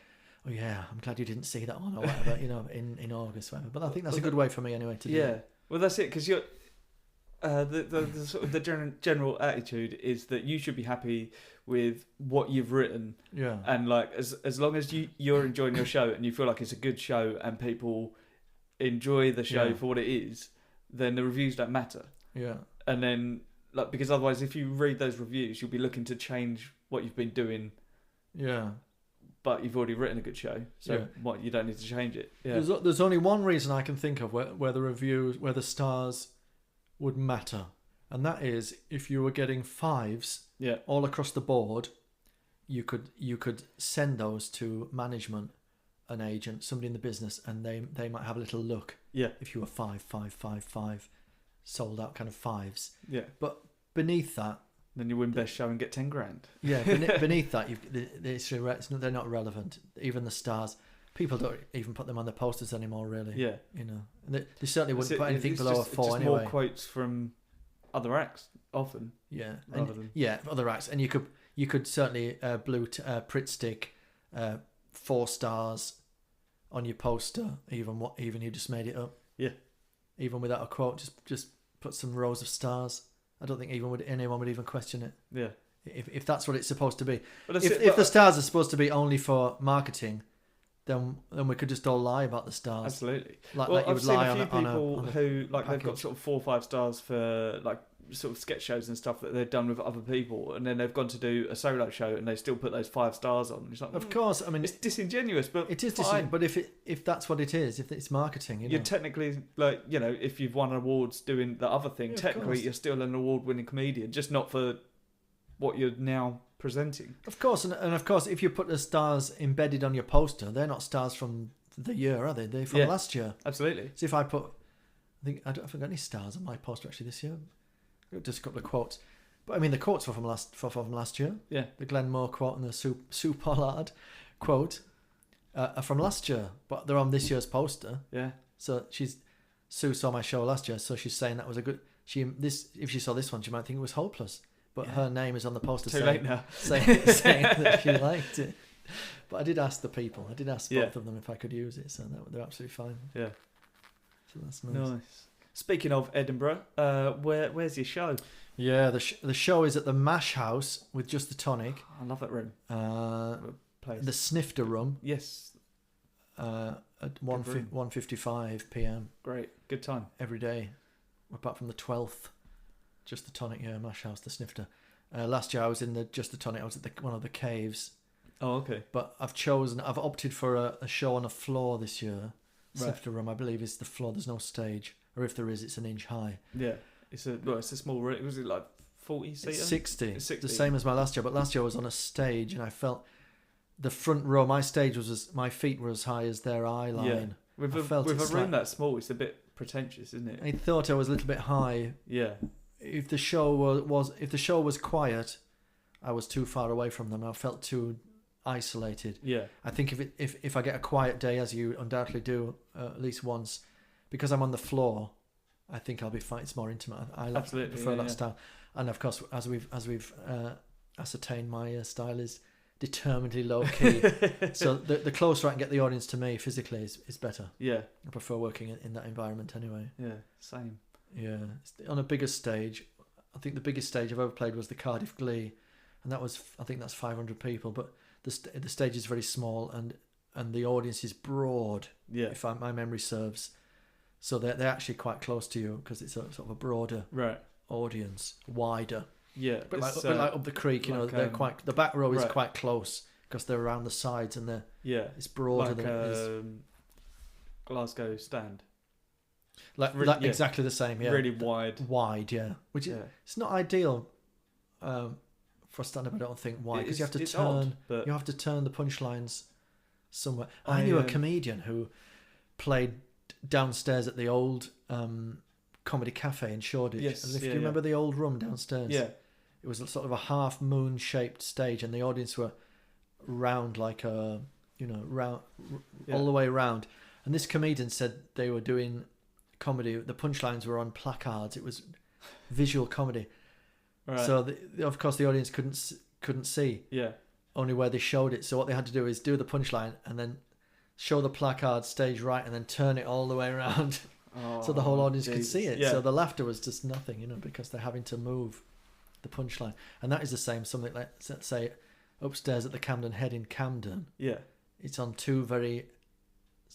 "Oh yeah, I'm glad you didn't see that one or whatever." You know, in August, whatever. But I think that's a good way for me anyway to do. Yeah. Well, that's it, because you're the sort of the general attitude is that you should be happy with what you've written. Yeah. And like as long as you're enjoying your show and you feel like it's a good show and people enjoy the show for what it is, then the reviews don't matter. Yeah. And then, like, because otherwise, if you read those reviews, you'll be looking to change what you've been doing. Yeah. But you've already written a good show, so what, you don't need to change it. Yeah. There's only one reason I can think of where the reviews, where the stars would matter, and that is if you were getting 5s all across the board, you could send those to management, an agent, somebody in the business, and they might have a little look. Yeah. If you were 5, 5, 5, 5, sold out kind of 5s. Yeah. But beneath that, then you win best show and get 10 grand. Yeah. Beneath that, they're not relevant. Even the stars, people don't even put them on the posters anymore. Really. Yeah. You know, they certainly wouldn't put anything below a 4 just anyway. More quotes from other acts often. Yeah. Other acts, and you could certainly Pritt stick 4 stars on your poster, even you just made it up. Yeah. Even without a quote, just put some rows of stars. I don't think anyone would even question it. Yeah. If that's what it's supposed to be. If the stars are supposed to be only for marketing, then we could just all lie about the stars. Absolutely. Like you would I've seen lie a few on people who like package. they've got sort of 4 or 5 stars for like sort of sketch shows and stuff that they've done with other people, and then they've gone to do a solo show and they still put those 5 stars on. It's like, of course, I mean, it's disingenuous, but it is fine. But if that's what it is, if it's marketing, you're technically, like, you know, if you've won awards doing the other thing, technically you're still an award-winning comedian, just not for what you're now presenting. Of course, and of course, if you put the stars embedded on your poster, they're not stars from the year, are they? They're from last year. Absolutely. So if I put, I don't got any stars on my poster actually this year. Just a couple of quotes, but I mean the quotes were from last year. Yeah, the Glenn Moore quote and the Sue Pollard quote are from last year, but they're on this year's poster. Yeah. So Sue saw my show last year, so she's saying that was a good. If she saw this one, she might think it was hopeless. but her name is on the poster Too late now. saying that she liked it. But I did ask the people. I did ask both of them if I could use it, so they're absolutely fine. Yeah. So that's nice. Speaking of Edinburgh, where's your show? Yeah, the show is at the Mash House with Just the Tonic. I love that room. The Snifter Room. Yes. At 1:55 p.m. Great, good time every day, apart from the 12th. Just the Tonic, yeah, Mash House, the Snifter. Last year I was in the Just the Tonic. I was at one of the caves. Oh, okay. But I've opted for a show on a floor this year. Snifter Room, I believe, is the floor. There's no stage, or if there is, it's an inch high. Yeah, it's a small room. Was it like 40 seater? 60. It's 60. The same as my last year. But last year I was on a stage, and I felt the front row. My stage my feet were as high as their eye line. Yeah. With a room that small, it's a bit pretentious, isn't it? I thought I was a little bit high. Yeah. If the show was quiet, I was too far away from them. I felt too isolated. Yeah. I think if I get a quiet day, as you undoubtedly do at least once, because I'm on the floor, I think I'll be fine. It's more intimate. I prefer that style. And of course, as we've ascertained, my style is determinedly low key. So the closer I can get the audience to me physically is better. Yeah. I prefer working in that environment anyway. Yeah, same. Yeah. On a bigger stage, I think the biggest stage I've ever played was the Cardiff Glee, and I think that's 500 people, but the stage is very small and the audience is broad. Yeah. If my memory serves. So they're actually quite close to you because it's a sort of a broader audience, wider. Yeah, but like up the creek, they're quite. The back row is quite close because they're around the sides and it's broader than it is. Glasgow Stand. Exactly the same. Yeah, really wide. Yeah, which is it's not ideal for stand-up. I don't think because you have to turn. You have to turn the punchlines somewhere. I knew a comedian who played downstairs at the old comedy cafe in Shoreditch. Yes, if you remember the old room downstairs. Yeah. It was sort of a half moon shaped stage, and the audience were round like a round all the way around. And this comedian said they were doing comedy. The punchlines were on placards. It was visual comedy. Right. So of course the audience couldn't see. Yeah. Only where they showed it. So what they had to do is do the punchline and then show the placard stage right and then turn it all the way around, so the whole audience could see it. Yeah. So the laughter was just nothing, because they're having to move the punchline. And that is the same. Something like, let's say, upstairs at the Camden Head in Camden. Yeah. It's on two very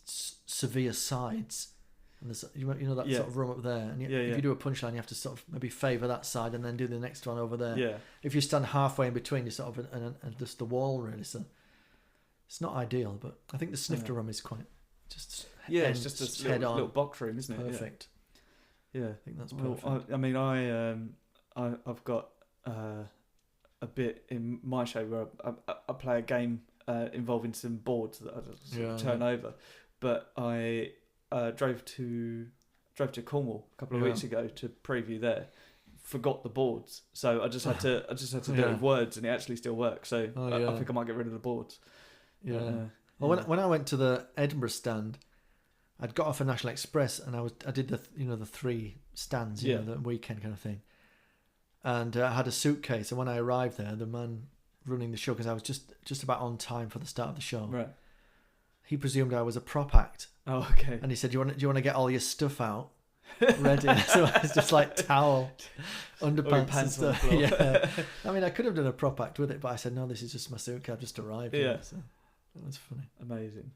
severe sides. And there's, that sort of room up there. And if you do a punchline, you have to sort of maybe favour that side and then do the next one over there. Yeah. If you stand halfway in between, you're sort of just the wall, really. So it's not ideal, but I think the Snifter room is quite just it's just a little box room, isn't it? Perfect. Yeah. I think that's perfect. I've got a bit in my show where I play a game involving some boards that I just turn over, but I drove to Cornwall a couple of weeks ago to preview there. Forgot the boards, so I just had to do it with words, and it actually still works. So I think I might get rid of the boards. Yeah. Well, when I went to the Edinburgh stand, I'd got off a National Express and I did the three stands, the weekend kind of thing, and I had a suitcase. And when I arrived there, the man running the show, because I was just about on time for the start of the show, right? He presumed I was a prop act. Oh, okay. And he said, "Do you want to get all your stuff out ready?" So it's just like towel, underpants and stuff. Yeah. I mean, I could have done a prop act with it, but I said, "No, this is just my suitcase. I've just arrived." Yeah. So that was funny. Amazing.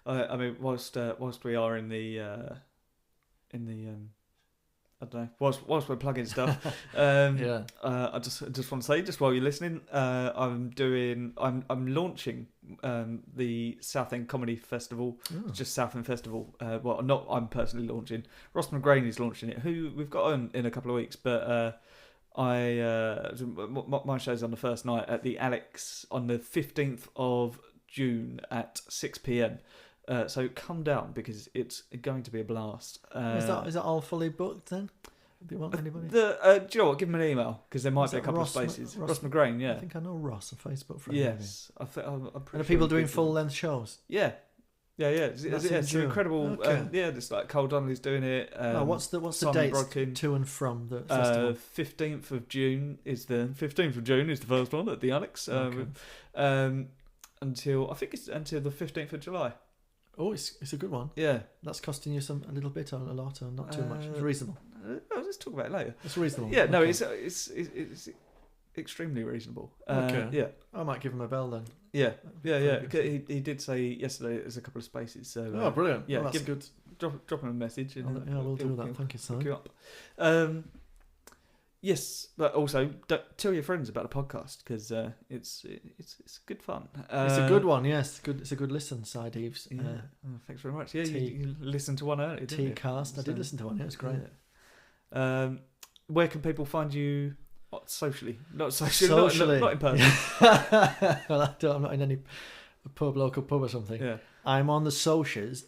I mean, whilst we are in the I don't know. Whilst we're plugging stuff, I just want to say, just while you're listening, I'm launching the Southend Comedy Festival. It's just Southend Festival. Well, not I'm personally launching. Ross McGrain is launching it, who we've got on in a couple of weeks. But my show's on the first night at the Alex on the 15th of June at 6 p.m. So come down because it's going to be a blast. Is that all fully booked then? Do you want anybody? Do you know what? Give him an email because there might be a couple of spaces. Ross McGrain, yeah. I think I know Ross, a Facebook friend. Yes, I'm and are people doing full length shows? Yeah. Yeah, it's an incredible. Okay. There's like Cole Donnelly's doing it. What's the Simon dates Brodkin. to and from the festival? 15th of June is the first one at the Annex. Until I think it's until the 15th of July. Oh, it's a good one. Yeah, That's costing you a little bit or a lot or not too much. It's reasonable. let's talk about it later. It's reasonable. Yeah, no, Okay. it's extremely reasonable. Okay. Yeah. I might give him a bell then. Yeah. Very He did say yesterday there's a couple of spaces. So Oh, brilliant. yeah, Well, that's good. drop him a message. And We'll do that. Thank you, Hook sir. you up. Yes, but also tell your friends about the podcast because it's good fun. It's a good one, yes. It's a good listen, Sir Deaves. Yeah. Thanks very much. Yeah, you listened to one earlier, didn't you? T-cast. I did listen to one. It was great. Yeah. Where can people find you socially? Not Socially. not in person. Well, I'm not in any local pub or something. Yeah. I'm on the socials.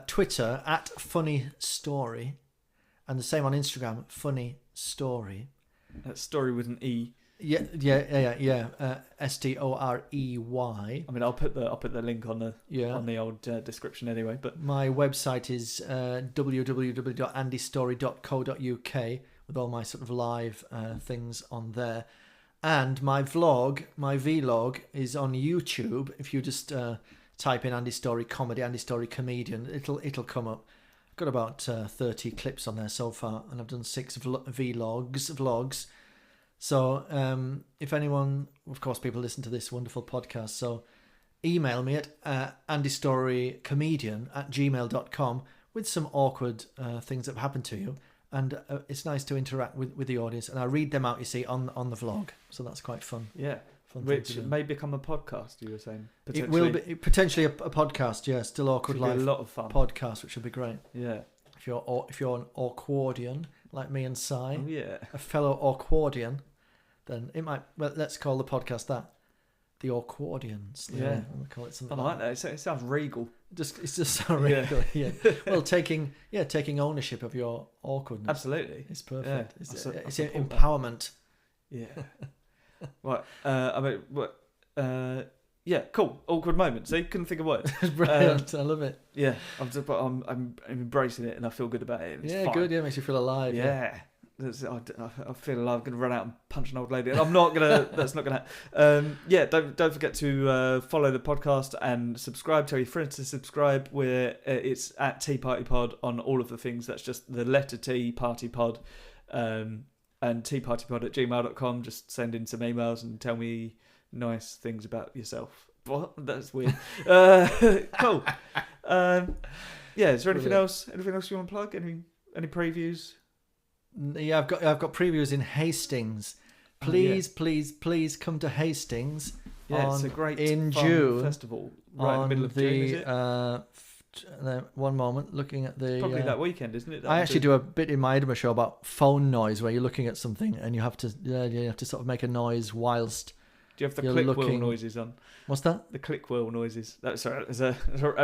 Twitter @funnystory, and the same on Instagram, funny story. That story with an E. Yeah. STOREY. I mean, I'll put the link on the old description anyway. But my website is www.andystory.co.uk with all my sort of live things on there, and my vlog is on YouTube. If you just type in Andy Storey comedy, Andy Storey comedian, it'll come up. I've got about 30 clips on there so far, and I've done 6 vlogs. So if anyone, of course, people listen to this wonderful podcast, so email me at andystorycomedian@gmail.com with some awkward things that have happened to you. And it's nice to interact with the audience. And I read them out, you see, on the vlog. So that's quite fun. Yeah. Fun Which may become a podcast, you were saying. It will be potentially a podcast, yeah. Still Awkward Should be Life. a lot of fun. Podcast, which would be great. Yeah. If you're an Awkwardian, like me and Si, Oh, yeah. a fellow Awkwardian, then it might, well, let's call the podcast that. The Awkwardians. Yeah. We'll call it something I like that. It sounds regal. It's just so regal, yeah. Well, taking ownership of your awkwardness. Absolutely. It's perfect. Yeah. It's empowerment. Yeah. Right. Yeah. Cool. Awkward moments. See, couldn't think of words. It's brilliant. I love it. Yeah. I'm embracing it, and I feel good about it. It's fine. Good. Yeah, makes you feel alive. Yeah. I feel alive. I'm going to run out and punch an old lady. And I'm not going to. That's not going to. Yeah. Don't forget to follow the podcast and subscribe. Tell your friends to subscribe. It's at Tea Party Pod on all of the things. That's just the letter T Party Pod. And teapartypod@gmail.com. Just send in some emails and tell me nice things about yourself. What? That's weird. Cool. Yeah. Is there anything else? Anything else you want to plug? Any previews? Yeah, I've got previews in Hastings. Please come to Hastings. Yeah, it's a great in fun June festival. Right in the middle of June, is it? One moment, looking at the probably that weekend, isn't it? I actually do a bit in my Edinburgh show about phone noise, where you're looking at something and you have to sort of make a noise whilst. Do you have the click wheel noises on? What's that? The click wheel noises. That's sorry. There's a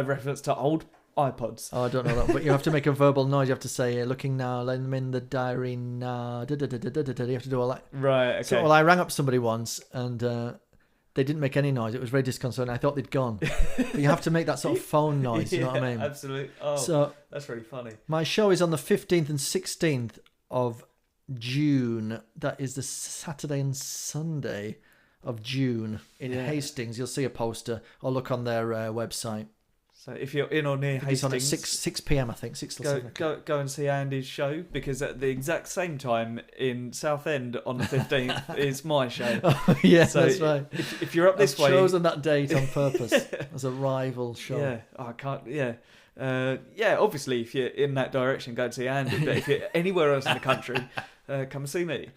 reference to old iPods. Oh, I don't know that, but you have to make a verbal noise. You have to say, "Looking now, let them in the diary now." You have to do all that. Right. Okay. So, I rang up somebody once and they didn't make any noise. It was very disconcerting. I thought they'd gone. But you have to make that sort of phone noise. You know what I mean? Absolutely. Oh, so that's really funny. My show is on the 15th and 16th of June. That is the Saturday and Sunday of June in Hastings. You'll see a poster or look on their website. So if you're in or near Hastings, it's on at 6 p.m. I think 6 till 7. Go and see Andy's show, because at the exact same time in Southend on the 15th is my show. Oh, yeah, so that's right. If you're up this way, I've chosen that date on purpose as a rival show. Yeah, I can't. Yeah. Obviously, if you're in that direction, go and see Andy. But if you're anywhere else in the country, come and see me.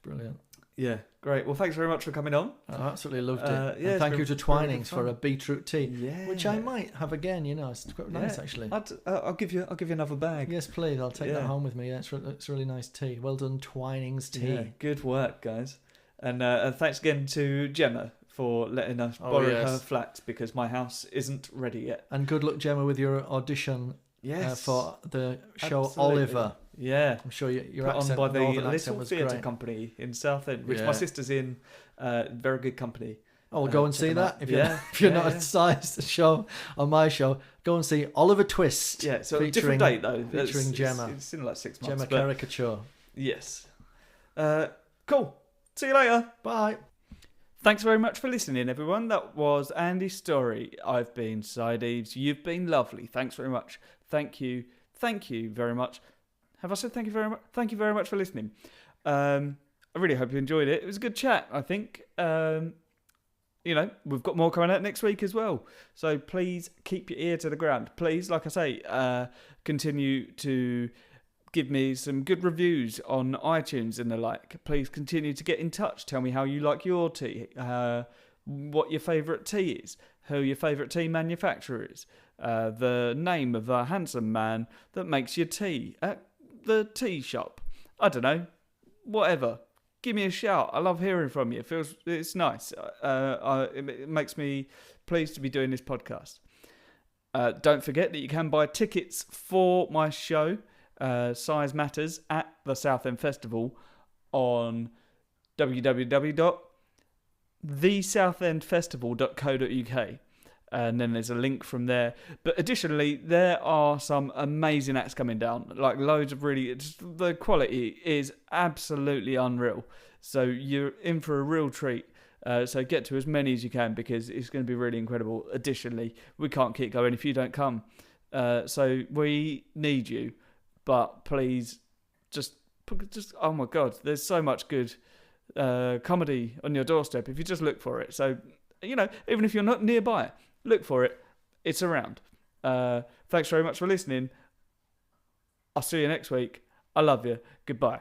Brilliant. Yeah, great. Well, thanks very much for coming on. I absolutely loved it. And thank you to Twinings for a beetroot tea, yeah, which I might have again. It's quite nice actually. I'll give you another bag. Yes, please. I'll take that home with me. Yeah, it's really nice tea. Well done, Twinings tea. Yeah, good work, guys. And thanks again to Gemma for letting us borrow her flat, because my house isn't ready yet. And good luck, Gemma, with your audition. Yes. For the show Absolutely. Oliver. Yeah. I'm sure your put accent, on by the Northern Little accent was Theatre great. Company in Southend, which my sister's in. Very good company. Oh, well, go and check see them that. out. If you're not at Si's show, on my show, go and see Oliver Twist. Yeah, so a different date though. Featuring Gemma. It's in like 6 months. Gemma Caricature. Yes. Cool. See you later. Bye. Thanks very much for listening, everyone. That was Andy Storey. I've been Si Deaves. You've been lovely. Thanks very much. Thank you. Thank you very much. Have I said thank you very much? Thank you very much for listening. I really hope you enjoyed it. It was a good chat, I think. We've got more coming out next week as well. So please keep your ear to the ground. Please, like I say, continue to give me some good reviews on iTunes and the like. Please continue to get in touch. Tell me how you like your tea, what your favourite tea is, who your favourite tea manufacturer is, the name of the handsome man that makes your tea at the tea shop. I don't know. Whatever. Give me a shout. I love hearing from you. It's nice. It makes me pleased to be doing this podcast. Don't forget that you can buy tickets for my show, Size Matters, at the Southend Festival on www.thesouthendfestival.co.uk. And then there's a link from there. But additionally, there are some amazing acts coming down. Like loads of the quality is absolutely unreal. So you're in for a real treat. So get to as many as you can because it's going to be really incredible. Additionally, we can't keep going if you don't come. So we need you. But please, just oh my God, there's so much good comedy on your doorstep if you just look for it. So, even if you're not nearby, look for it. It's around. Thanks very much for listening. I'll see you next week. I love you. Goodbye.